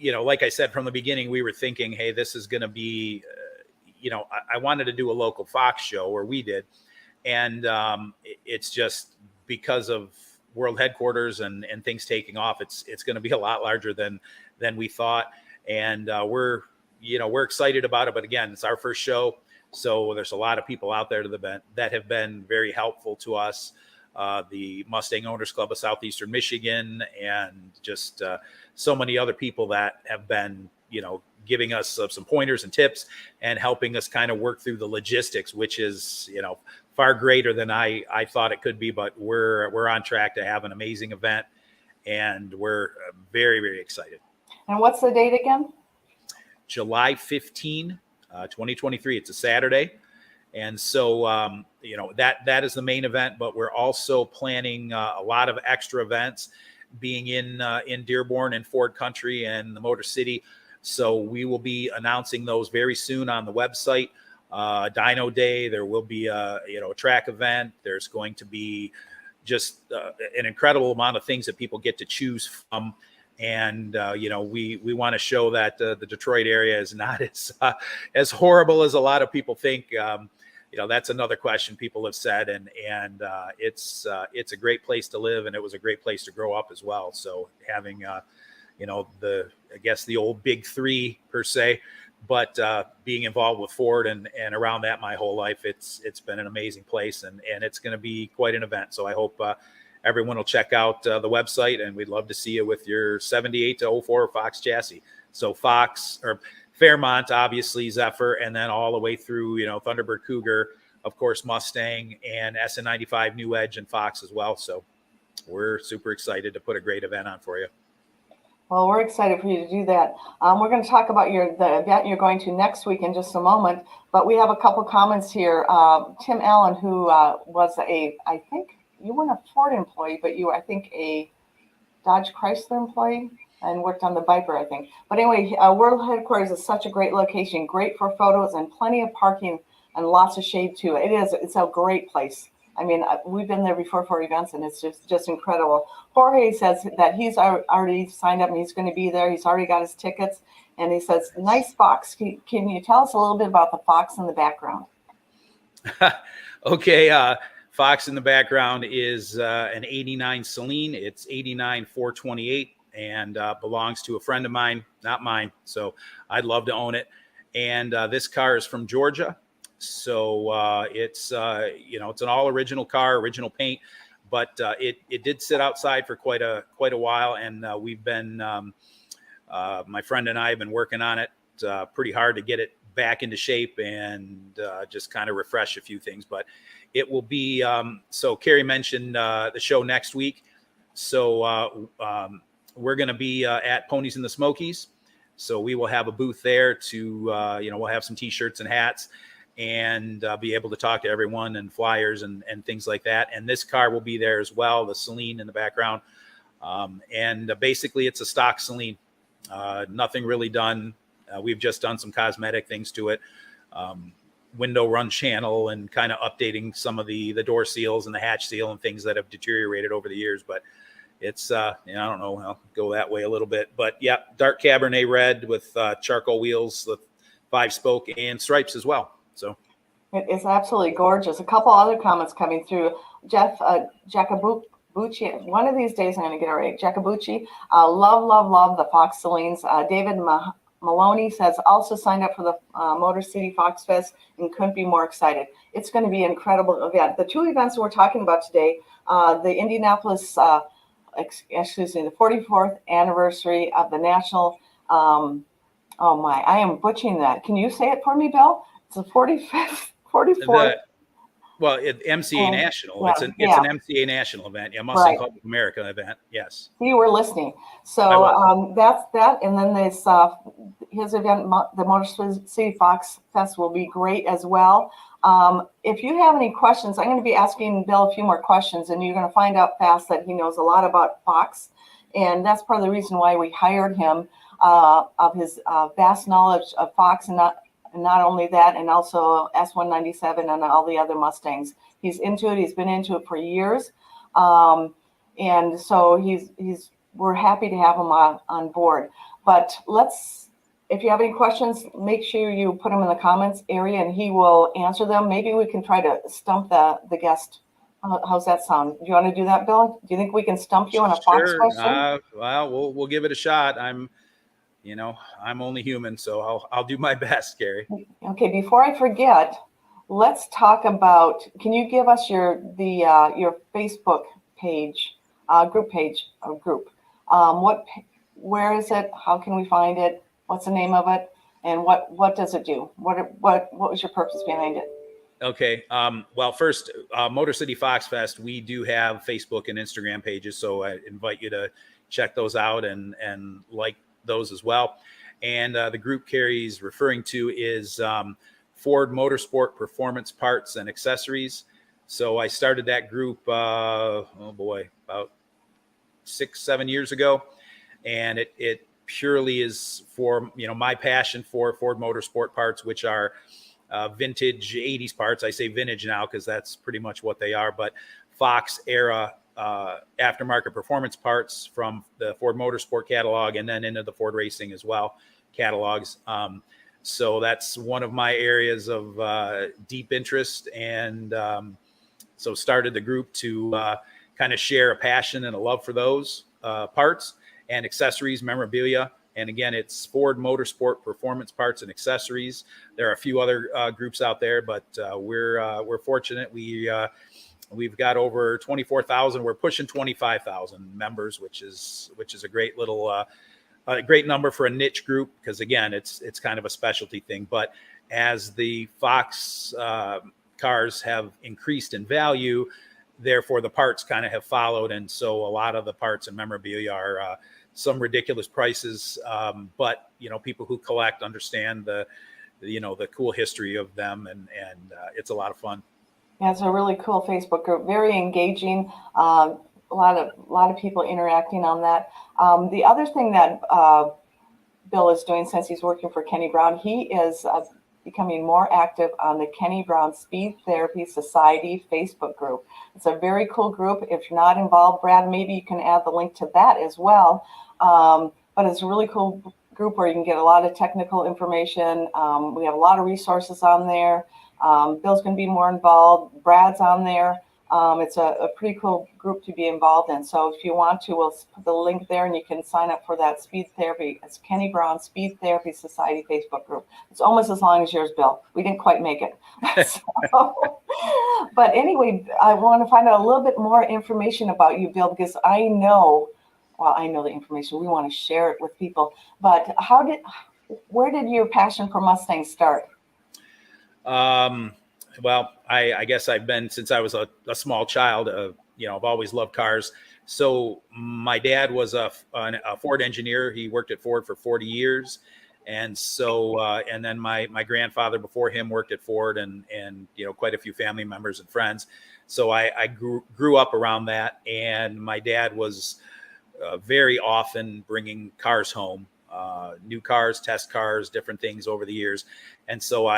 Like I said, from the beginning, we were thinking, hey, this is going to be, I wanted to do a local Fox show, or we did. And it's just because of World Headquarters and things taking off, it's going to be a lot larger than we thought. And we're excited about it. But again, it's our first show. So there's a lot of people out there that have been very helpful to us. The Mustang Owners Club of Southeastern Michigan, and just so many other people that have been, giving us some pointers and tips and helping us kind of work through the logistics, which is, far greater than I thought it could be. But we're on track to have an amazing event, and we're very, very excited. And what's the date again? July 15, 2023. It's a Saturday. And so, that is the main event, but we're also planning a lot of extra events. being in Dearborn and Ford Country and the Motor City. So we will be announcing those very soon on the website. Dyno Day, there will be a track event. There's going to be just an incredible amount of things that people get to choose from. And, we want to show that the Detroit area is not as horrible as a lot of people think. That's another question people have said, and it's a great place to live, and it was a great place to grow up as well. So having, the old big three per se, but being involved with Ford and around that my whole life, it's been an amazing place, and it's going to be quite an event. So I hope everyone will check out the website, and we'd love to see you with your 78 to 04 Fox chassis. So Fox or Fairmont, obviously Zephyr, and then all the way through, Thunderbird Cougar, of course, Mustang, and SN95 New Edge and Fox as well. So we're super excited to put a great event on for you. Well, we're excited for you to do that. We're going to talk about the event you're going to next week in just a moment, but we have a couple comments here. Tim Allen, who was I think you weren't a Ford employee, but you were, I think, a Dodge Chrysler employee and worked on the Viper, I think. But anyway, World Headquarters is such a great location, great for photos and plenty of parking and lots of shade too. It's a great place. I mean, we've been there before for events, and it's just incredible. Jorge says that he's already signed up and he's going to be there. He's already got his tickets, and he says, "Nice Fox. Can you tell us a little bit about the Fox in the background?" Okay, Fox in the background is an '89 Celine. It's 89 428 and belongs to a friend of mine, not mine. So I'd love to own it. And this car is from Georgia. So it's an all original car, original paint, but it did sit outside for quite a while, and we've been my friend and I have been working on it pretty hard to get it back into shape and just kind of refresh a few things. But it will be so Cari mentioned the show next week, so we're going to be at Ponies in the Smokies, so we will have a booth there to we'll have some t-shirts and hats, and be able to talk to everyone and flyers and things like that. And this car will be there as well, the Celine in the background. And basically it's a stock Celine, nothing really done. We've just done some cosmetic things to it. Window run channel and kind of updating some of the door seals and the hatch seal and things that have deteriorated over the years. But it's, I don't know, I'll go that way a little bit. But yeah, dark Cabernet red with charcoal wheels, the 5-spoke and stripes as well. So it's absolutely gorgeous. A couple other comments coming through. Jeff Jacobucci, one of these days I'm going to get it right. Jacobucci, love the Fox Celines. David Maloney says also signed up for the Motor City Fox Fest and couldn't be more excited. It's going to be an incredible event. The two events we're talking about today, the Indianapolis, the 44th anniversary of the National, oh my, I am butchering that. Can you say it for me, Bill? It's the 44th. MCA National. Yeah, it's an MCA National event. Yeah, Mustang Club of America event. Yes. You were listening. So that's that. And then this his event, the Motor City Fox Fest, will be great as well. If you have any questions, I'm going to be asking Bill a few more questions, and you're going to find out fast that he knows a lot about Fox. And that's part of the reason why we hired him, of his vast knowledge of Fox, and not only that, and also S197 and all the other Mustangs. He's into it. He's been into it for years. And so we're happy to have him on board. But if you have any questions, make sure you put them in the comments area and he will answer them. Maybe we can try to stump the guest. How's that sound? Do you want to do that, Bill? Do you think we can stump you on a Fox question? Well, we'll give it a shot. I'm only human, so I'll do my best, Cari. Okay, before I forget, let's talk about, can you give us your Facebook page, group? Where is it? How can we find it? What's the name of it? And what does it do? What was your purpose behind it? Okay. Well, first, Motor City Fox Fest, we do have Facebook and Instagram pages, so I invite you to check those out and like those as well. And the group Cari's referring to is Ford Motorsport Performance Parts and Accessories. So I started that group, about 6-7 years ago, and it purely is for my passion for Ford Motorsport parts, which are vintage 80s parts. I say vintage now because that's pretty much what they are, but Fox era aftermarket performance parts from the Ford Motorsport catalog, and then into the Ford Racing as well catalogs. So that's one of my areas of deep interest, and so started the group to kind of share a passion and a love for those parts and accessories, memorabilia. And again, it's Ford Motorsport Performance Parts and Accessories. There are a few other groups out there, but we're fortunate. We've got over 24,000. We're pushing 25,000 members, which is a great little a great number for a niche group, because again, it's kind of a specialty thing. But as the Fox cars have increased in value, therefore the parts kind of have followed, and so a lot of the parts and memorabilia are some ridiculous prices, but people who collect understand the cool history of them, and it's a lot of fun. Yeah, it's a really cool Facebook group, very engaging. A lot of people interacting on that. The other thing that Bill is doing, since he's working for Kenny Brown, he is becoming more active on the Kenny Brown Speed Therapy Society Facebook group. It's a very cool group. If you're not involved, Brad, maybe you can add the link to that as well. But it's a really cool group where you can get a lot of technical information. We have a lot of resources on there. Bill's going to be more involved. Brad's on there. It's a pretty cool group to be involved in. So if you want to, we'll put the link there, and you can sign up for that speed therapy. It's Kenny Brown Speed Therapy Society Facebook group. It's almost as long as yours, Bill. We didn't quite make it. But anyway, I want to find out a little bit more information about you, Bill, because I know the information. We want to share it with people. But where did your passion for Mustangs start? Well, I guess I've been, since I was a small child, I've always loved cars. So my dad was a Ford engineer. He worked at Ford for 40 years. And so, and then my grandfather before him worked at Ford, and quite a few family members and friends. So I grew up around that. And my dad was very often bringing cars home, new cars, test cars, different things over the years. And so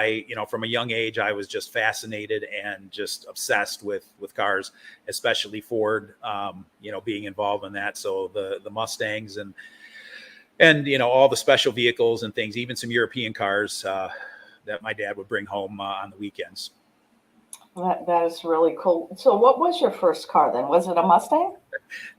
from a young age, I was just fascinated and just obsessed with cars, especially Ford, being involved in that. So the Mustangs and all the special vehicles and things, even some European cars that my dad would bring home on the weekends. That is really cool. So what was your first car then? Was it a Mustang?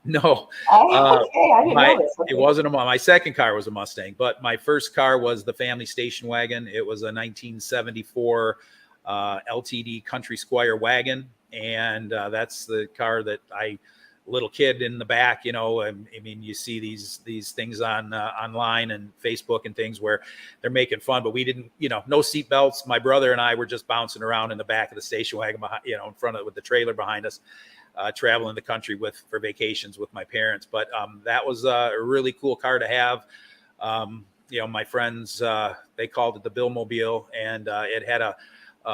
No. Okay, I didn't know this. Okay. It wasn't my second car was a Mustang, but my first car was the family station wagon. It was a 1974 LTD Country Squire wagon, and that's the car that little kid in the back, I mean, you see these things online and Facebook and things where they're making fun, but we didn't, no seat belts. My brother and I were just bouncing around in the back of the station wagon behind, in front of, with the trailer behind us, traveling the country for vacations with my parents. But that was a really cool car to have. My friends, they called it the Billmobile, and it had a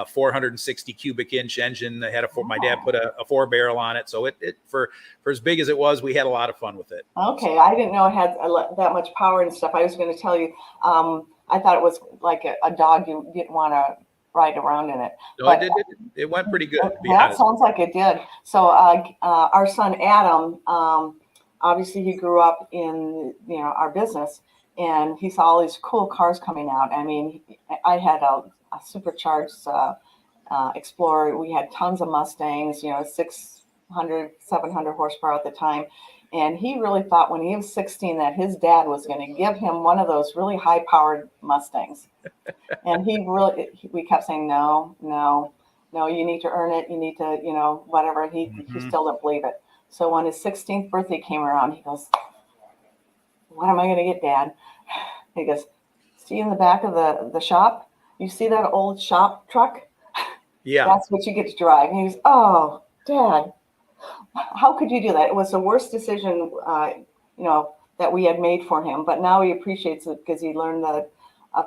460 cubic inch engine. They had my dad put a 4-barrel on it. So it for as big as it was, we had a lot of fun with it. Okay. I didn't know it had that much power and stuff. I was going to tell you, I thought it was like a dog. You didn't want to ride around in it. No, but it went pretty good. That sounds like it did. So our son, Adam, obviously he grew up in, our business, and he saw all these cool cars coming out. I mean, I had a supercharged Explorer. We had tons of Mustangs, 600, 700 horsepower at the time. And he really thought when he was 16 that his dad was going to give him one of those really high powered Mustangs. And we kept saying, no, you need to earn it. You need to, whatever. He still didn't believe it. So when his 16th birthday came around, he goes, what am I going to get, Dad? He goes, see in the back of the shop? You see that old shop truck? Yeah. That's what you get to drive. And he goes, oh, Dad, how could you do that? It was the worst decision, that we had made for him. But now he appreciates it because he learned the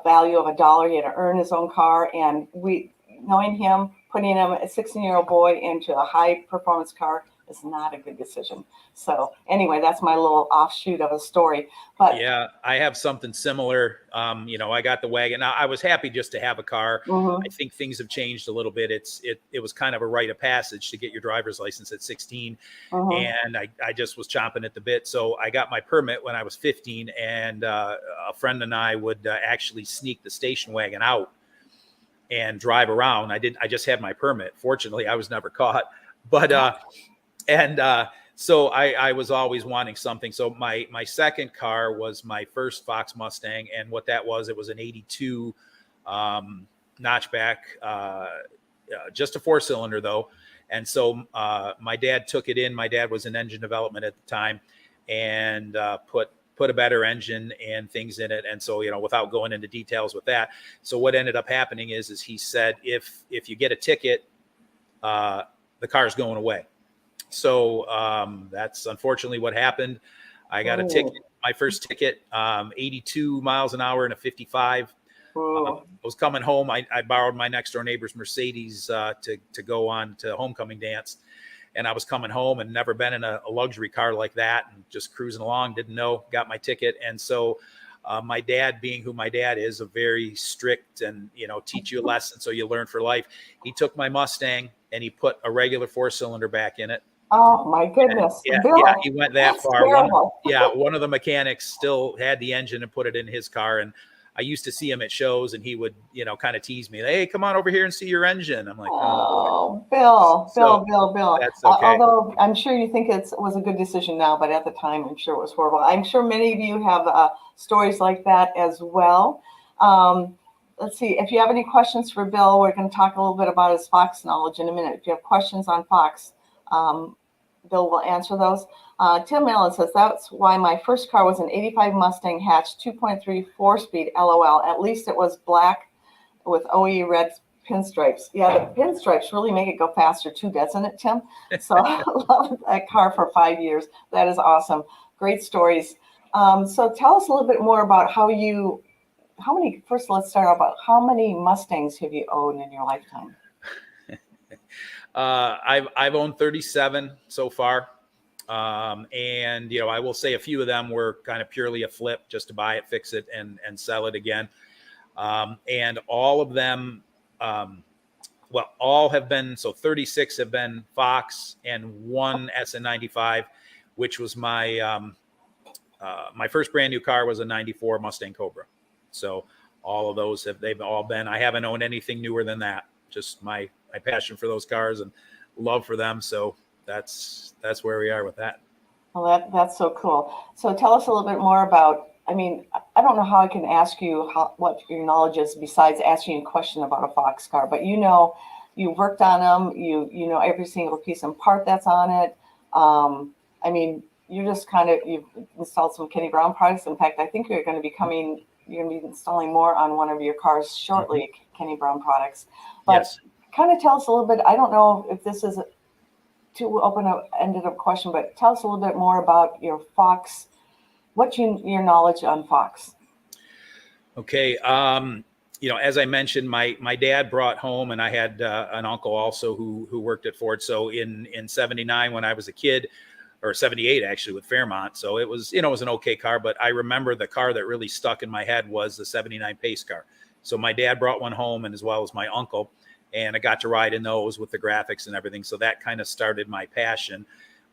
value of $1. He had to earn his own car. And knowing him, putting him, a 16-year-old boy, into a high-performance car is not a good decision. So anyway, that's my little offshoot of a story. But yeah, I have something similar. I got the wagon. Now, I was happy just to have a car. I think things have changed a little bit. It was kind of a rite of passage to get your driver's license at 16. And I just was chomping at the bit. So I got my permit when I was 15, and a friend and I would actually sneak the station wagon out and drive around. I just had my permit. Fortunately, I was never caught. But so I was always wanting something. So my second car was my first Fox Mustang, and what that was, it was an 82 notchback, just a 4-cylinder though. And so my dad took it in. My dad was in engine development at the time, and put a better engine and things in it. And so, without going into details with that. So what ended up happening is he said, if you get a ticket, the car's going away. So that's unfortunately what happened. I got a ticket, my first ticket, 82 miles an hour in a 55. I was coming home. I borrowed my next door neighbor's Mercedes to go on to homecoming dance. And I was coming home and never been in a luxury car like that, and just cruising along, didn't know, got my ticket. And so my dad, being who my dad is, a very strict and, teach you a lesson so you learn for life. He took my Mustang and he put a regular 4-cylinder back in it. Oh my goodness. Yeah, Bill, yeah, he went that far. terrible. One of the mechanics still had the engine and put it in his car. And I used to see him at shows, and he would, kind of tease me. Hey, come on over here and see your engine. I'm like, oh, Bill. That's okay. Although I'm sure you think it was a good decision now, but at the time, I'm sure it was horrible. I'm sure many of you have stories like that as well. Let's see. If you have any questions for Bill, we're going to talk a little bit about his Fox knowledge in a minute. If you have questions on Fox, Bill will answer those. Tim Allen says, that's why my first car was an 85 Mustang hatch, 2.3 4-speed, LOL. At least it was black with OE red pinstripes. Yeah, the pinstripes really make it go faster too, doesn't it, Tim? So I loved that car for 5 years. That is awesome. Great stories. So tell us a little bit more about first let's start about how many Mustangs have you owned in your lifetime? I've owned 37 so far. And, I will say a few of them were kind of purely a flip, just to buy it, fix it, and sell it again. And all of them, all have been, so 36 have been Fox, and one SN95, which was my first brand new car was a 94 Mustang Cobra. So all of those they've all been, I haven't owned anything newer than that. Just my passion for those cars and love for them. So that's where we are with that. Well, that's so cool. So tell us a little bit more about, I don't know how I can ask you what your knowledge is besides asking you a question about a Fox car, but you've worked on them, you know every single piece and part that's on it. You're just you've installed some Kenny Brown products. In fact, I think you're going to be installing more on one of your cars shortly, Kenny Brown products. But yes. Kind of tell us a little bit, I don't know if this is too open-ended a question, but tell us a little bit more about your Fox, your knowledge on Fox. Okay. As I mentioned, my dad brought home, and I had an uncle also who worked at Ford. So in 79, when I was a kid, or 78 actually, with Fairmont. So it was, it was an okay car, but I remember the car that really stuck in my head was the 79 Pace car. So my dad brought one home, and as well as my uncle, and I got to ride in those with the graphics and everything. So that kind of started my passion.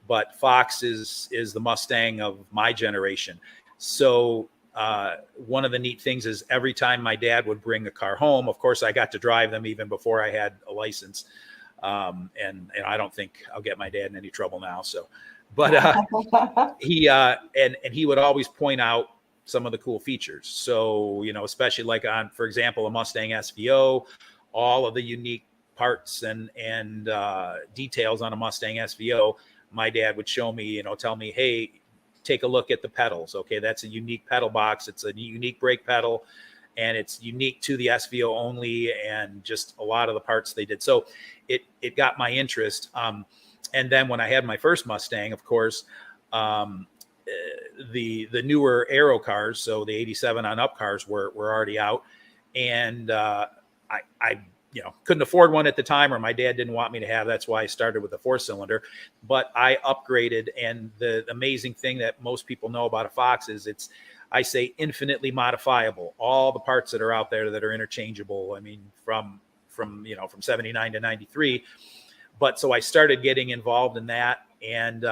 But Fox is the Mustang of my generation. So one of the neat things is every time my dad would bring a car home, of course, I got to drive them even before I had a license. And I don't think I'll get my dad in any trouble now. So, but he would always point out some of the cool features. So, especially like on, for example, a Mustang SVO, all of the unique parts and details on a Mustang SVO, my dad would show me, tell me, hey, take a look at the pedals. Okay, that's a unique pedal box. It's a unique brake pedal, and it's unique to the SVO only, and just a lot of the parts they did. So it got my interest. And then when I had my first Mustang, of course, the newer Aero cars, so the 87 on up cars were already out. And I couldn't afford one at the time, or my dad didn't want me to have. That's why I started with a 4-cylinder, but I upgraded. And the amazing thing that most people know about a Fox is I say infinitely modifiable. All the parts that are out there that are interchangeable. I mean, from 79 to 93. But so I started getting involved in that. And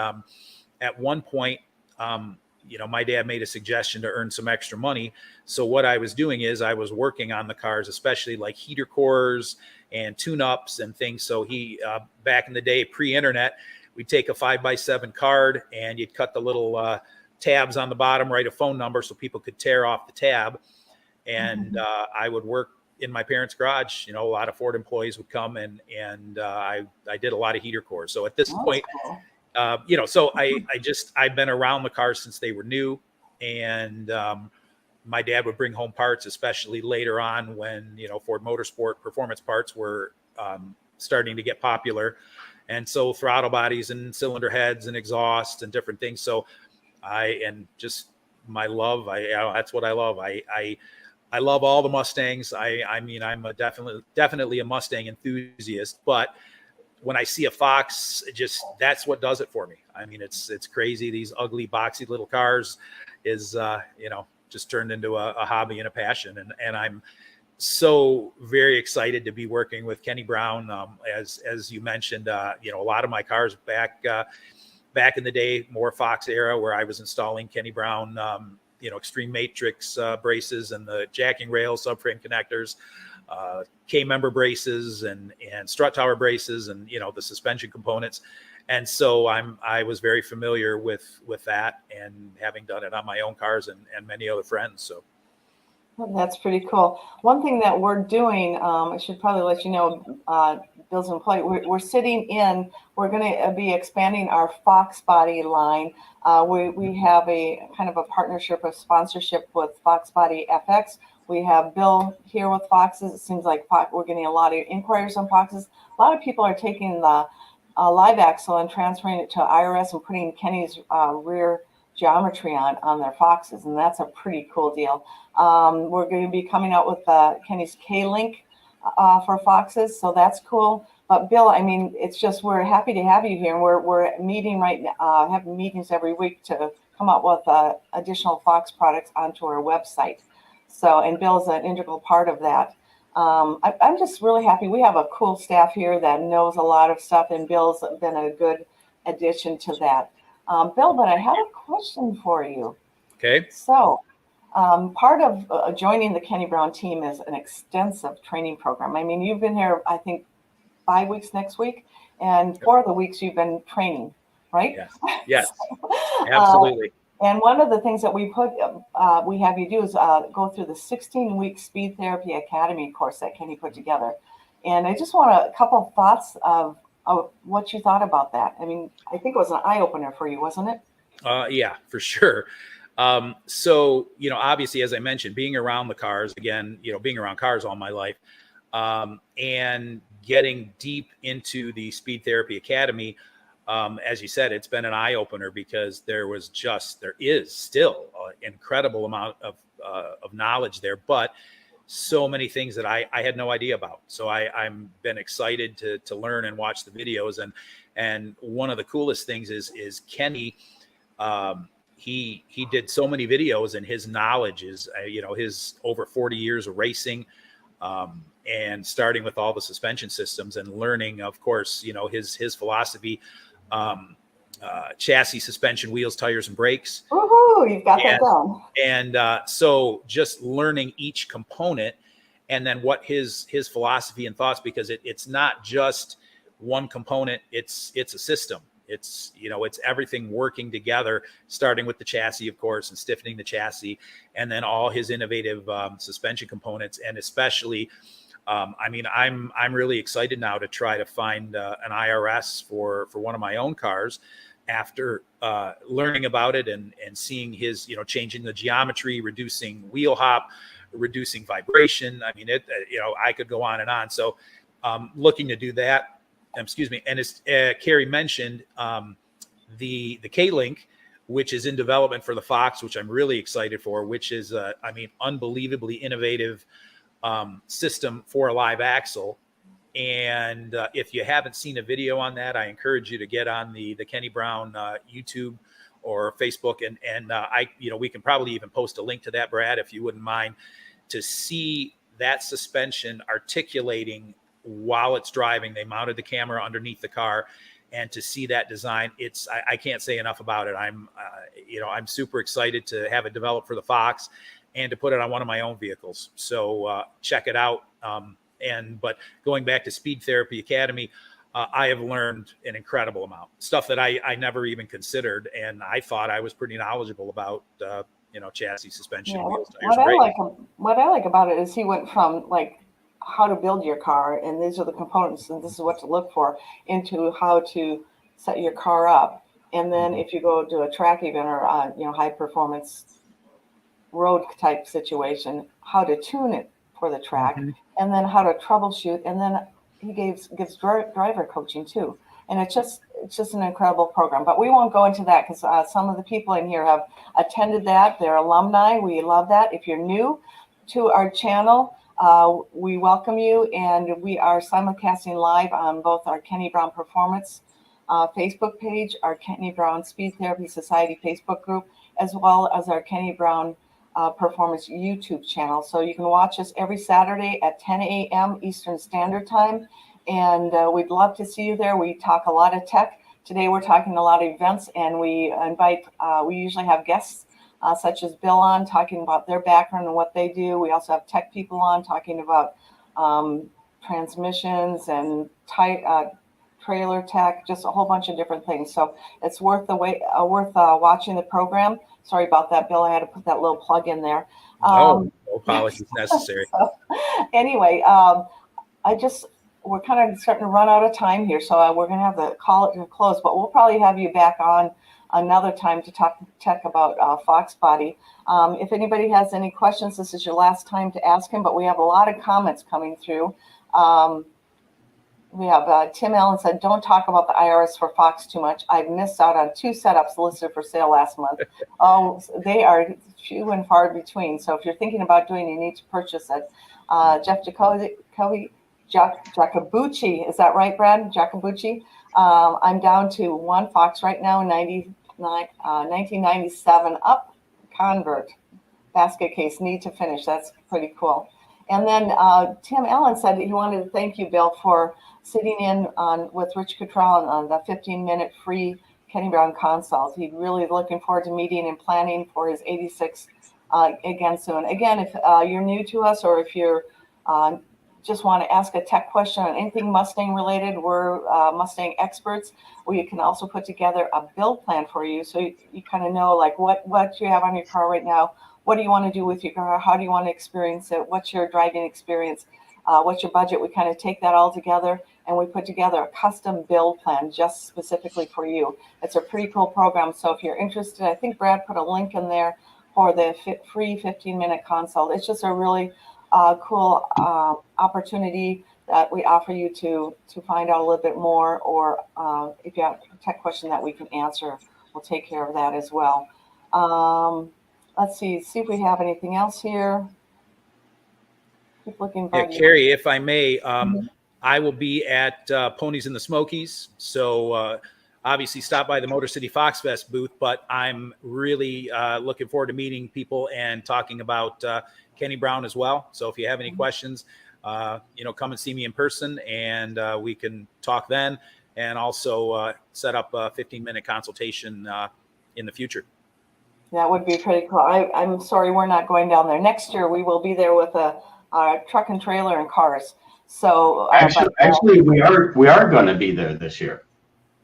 at one point, my dad made a suggestion to earn some extra money. So what I was doing is I was working on the cars, especially like heater cores and tune-ups and things. So back in the day, pre-internet, we'd take a 5x7 card and you'd cut the little tabs on the bottom, write a phone number so people could tear off the tab. And I would work in my parents' garage. A lot of Ford employees would come and I did a lot of heater cores. So at this point, so I've been around the cars since they were new, and my dad would bring home parts, especially later on when, Ford Motorsport performance parts were starting to get popular. And so throttle bodies and cylinder heads and exhaust and different things. So my love, that's what I love. I love all the Mustangs. I'm definitely a Mustang enthusiast, but when I see a Fox, that's what does it for me. I mean, it's crazy. These ugly, boxy little cars is, just turned into a hobby and a passion. And I'm so very excited to be working with Kenny Brown. As you mentioned, a lot of my cars back in the day, more Fox era, where I was installing Kenny Brown, extreme matrix braces and the jacking rails, subframe connectors, K-member braces and strut tower braces, and the suspension components. And so I was very familiar with that, and having done it on my own cars and many other friends. So that's pretty cool. One thing that we're doing, I should probably let you know, Bill's employee, we're going to be expanding our Fox body line. We have a kind of a partnership, a sponsorship with Fox Body FX. We have Bill here with Foxes. It seems like we're getting a lot of inquiries on Foxes. A lot of people are taking the live axle and transferring it to IRS and putting Kenny's rear geometry on their Foxes, and that's a pretty cool deal. We're going to be coming out with Kenny's K-Link for Foxes, so that's cool. But Bill, I mean, it's just, we're happy to have you here, and we're meeting right now, having meetings every week to come up with additional Fox products onto our website. So, and Bill's an integral part of that. I'm just really happy. We have a cool staff here that knows a lot of stuff, and Bill's been a good addition to that. Bill, but I have a question for you. Okay. So, part of joining the Kenny Brown team is an extensive training program. I mean, you've been here, I think, 5 weeks next week, and 4 of the weeks you've been training, right? Yes, absolutely. And one of the things that we have you do is go through the 16-week Speed Therapy Academy course that Kenny put together. And I just want a couple of thoughts of what you thought about that. I mean, I think it was an eye-opener for you, wasn't it? Yeah, for sure. So, obviously, as I mentioned, being around the cars, again, being around cars all my life, and getting deep into the Speed Therapy Academy, as you said, it's been an eye opener, because there is still an incredible amount of knowledge there, but so many things that I had no idea about. So I'm been excited to learn and watch the videos. And one of the coolest things is Kenny, he did so many videos, and his knowledge is, his over 40 years of racing, and starting with all the suspension systems and learning, of course, his philosophy, chassis, suspension, wheels, tires, and brakes. Woohoo, you've got that down. And so just learning each component, and then what his philosophy and thoughts, because it's not just one component, it's a system. It's everything working together, starting with the chassis, of course, and stiffening the chassis, and then all his innovative suspension components. And especially, I'm really excited now to try to find an IRS for one of my own cars, after learning about it and seeing his, changing the geometry, reducing wheel hop, reducing vibration. I mean, I could go on and on. So looking to do that. Excuse me. And as Cari mentioned, the K-Link, which is in development for the Fox, which I'm really excited for, which is, unbelievably innovative system for a live axle. And if you haven't seen a video on that, I encourage you to get on the Kenny Brown YouTube or Facebook, and we can probably even post a link to that, Brad, if you wouldn't mind, to see that suspension articulating while it's driving. They mounted the camera underneath the car, and to see that design, I can't say enough about it. I'm super excited to have it developed for the Fox and to put it on one of my own vehicles. So check it out. But going back to Speed Therapy Academy, I have learned an incredible amount, stuff that I never even considered, and I thought I was pretty knowledgeable about, chassis, suspension, Yeah, wheels, tires. what I like about it is he went from like how to build your car, and these are the components, and this is what to look for, into how to set your car up, and then if you go to a track event or high performance road type situation, how to tune it for the track, and then how to troubleshoot, and then he gives driver coaching too. And it's just an incredible program. But we won't go into that because some of the people in here have attended that. They're alumni. We love that. If you're new to our channel, we welcome you, and we are simulcasting live on both our Kenny Brown Performance Facebook page, our Kenny Brown Speed Therapy Society Facebook group, as well as our Kenny Brown Performance YouTube channel. So you can watch us every Saturday at 10 a.m. Eastern Standard Time, and we'd love to see you there. We talk a lot of tech. Today we're talking a lot of events, and we usually have guests such as Bill on, talking about their background and what they do. We also have tech people on talking about transmissions and trailer tech, just a whole bunch of different things. So it's worth watching the program. Sorry about that, Bill. I had to put that little plug in there. No apologies necessary. So, anyway, we're kind of starting to run out of time here, so we're going to have to call it to a close, but we'll probably have you back on another time to talk tech about Fox Body. If anybody has any questions, this is your last time to ask him, but we have a lot of comments coming through. We have Tim Allen said, don't talk about the IRS for Fox too much. I've missed out on 2 setups listed for sale last month. Oh, they are few and far between. So if you're thinking about doing, you need to purchase it. Jeff Jacobucci, is that right, Brad? Jacobucci. I'm down to 1 Fox right now, 1997 up convert basket case, need to finish. That's pretty cool. And then Tim Allen said that he wanted to thank you, Bill, for sitting in with Rich Cottrell on the 15-minute free Kenny Brown consult. He's really looking forward to meeting and planning for his 86 again soon. Again, if you're new to us, or if you're just want to ask a tech question on anything Mustang related, we're Mustang experts. We can also put together a build plan for you, so you kind of know like what you have on your car right now. What do you want to do with your car? How do you want to experience it? What's your driving experience? What's your budget? We kind of take that all together, and we put together a custom build plan just specifically for you. It's a pretty cool program. So if you're interested, I think Brad put a link in there for the free 15-minute consult. It's just a really cool opportunity that we offer you to find out a little bit more, or if you have a tech question that we can answer, we'll take care of that as well. Let's see if we have anything else here. Keep looking. Yeah, Carrie, if I may, I will be at Ponies in the Smokies. So obviously stop by the Motor City Fox Fest booth, but I'm really looking forward to meeting people and talking about Kenny Brown as well. So if you have any questions, come and see me in person, and we can talk then, and also set up a 15-minute consultation in the future. That would be pretty cool. I'm sorry we're not going down there. Next year we will be there with a truck and trailer and cars. So actually, we are going to be there this year.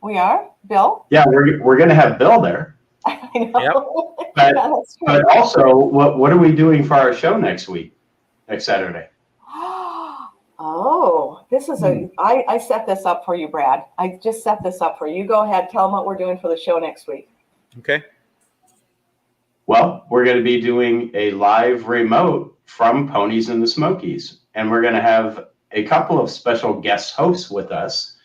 We are, Bill? Yeah, we're going to have Bill there. I know. Yep. But also, what are we doing for our show next Saturday? Oh, this is I set this up for you, Brad. I just set this up for you. You go ahead, tell them what we're doing for the show next week. Okay. Well, we're going to be doing a live remote from Ponies in the Smokies, and we're going to have a couple of special guest hosts with us,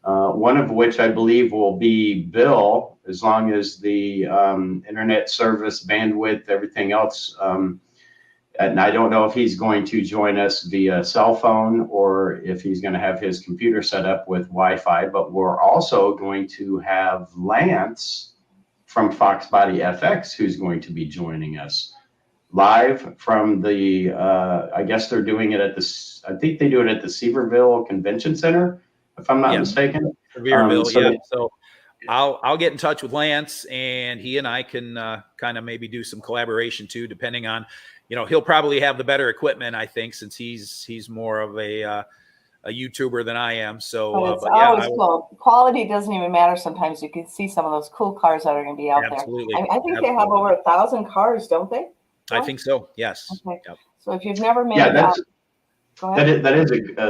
one of which I believe will be Bill, as long as the internet service, bandwidth, everything else And I don't know if he's going to join us via cell phone or if he's going to have his computer set up with Wi-Fi, but we're also going to have Lance from Fox Body FX, who's going to be joining us live from the, I guess they're doing it at the, I think they do it at the Seaverville Convention Center, if I'm not mistaken. Sevierville, so yeah. So I'll get in touch with Lance, and he and I can kind of maybe do some collaboration too, depending on, he'll probably have the better equipment, I think, since he's more of a YouTuber than I am. So, But it's but yeah, always cool. Quality doesn't even matter sometimes. You can see some of those cool cars that are going to be out absolutely. there. I think they have over 1,000 cars, don't they? I think so. Yes. Okay. Yep. So if you've never made go ahead.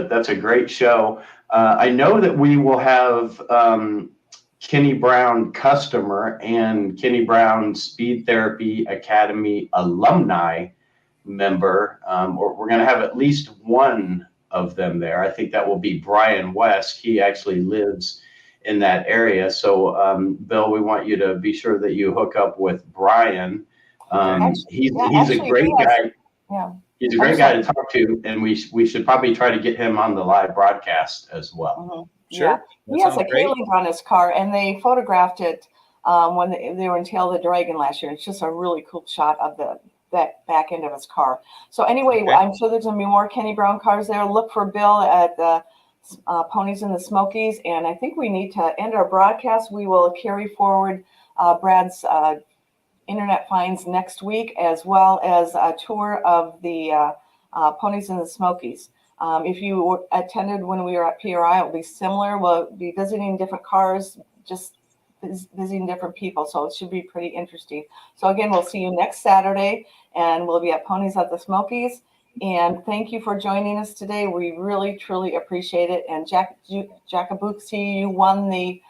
that's a great show. I know that we will have Kenny Brown customer and Kenny Brown Speed Therapy Academy alumni member. We're going to have at least one of them there. I think that will be Brian West. He actually lives in that area. So, Bill, we want you to be sure that you hook up with Brian. He's a great guy. Yeah. He's a great guy to talk to, and we should probably try to get him on the live broadcast as well. Mm-hmm. Sure. Yeah. He has a K-Link on his car, and they photographed it when they were in Tail of the Dragon last year. It's just a really cool shot of that back end of his car. So anyway, I'm sure there's going to be more Kenny Brown cars there. Look for Bill at the Ponies in the Smokies, and I think we need to end our broadcast. We will carry forward Brad's internet finds next week, as well as a tour of the Ponies in the Smokies. If you attended when we were at PRI, it will be similar. We'll be visiting different cars, just visiting different people. So it should be pretty interesting. So again, we'll see you next Saturday, and we'll be at Ponies at the Smokies. And thank you for joining us today. We really, truly appreciate it. And Jacobucci, you won the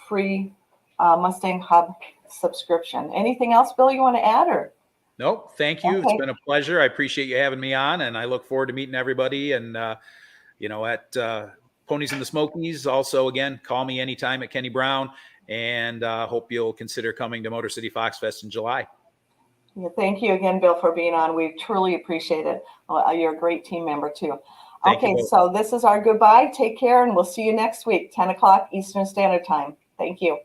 free Mustang Hub subscription. Anything else, Bill, you want to add? Or nope, thank you. Okay. It's been a pleasure. I appreciate you having me on, and I look forward to meeting everybody. And at Ponies in the Smokies, also again, call me anytime at Kenny Brown, and hope you'll consider coming to Motor City Fox Fest in July. Yeah, thank you again, Bill, for being on. We truly appreciate it. You're a great team member too. Okay, so this is our goodbye. Take care, and we'll see you next week, 10 o'clock Eastern Standard Time. Thank you.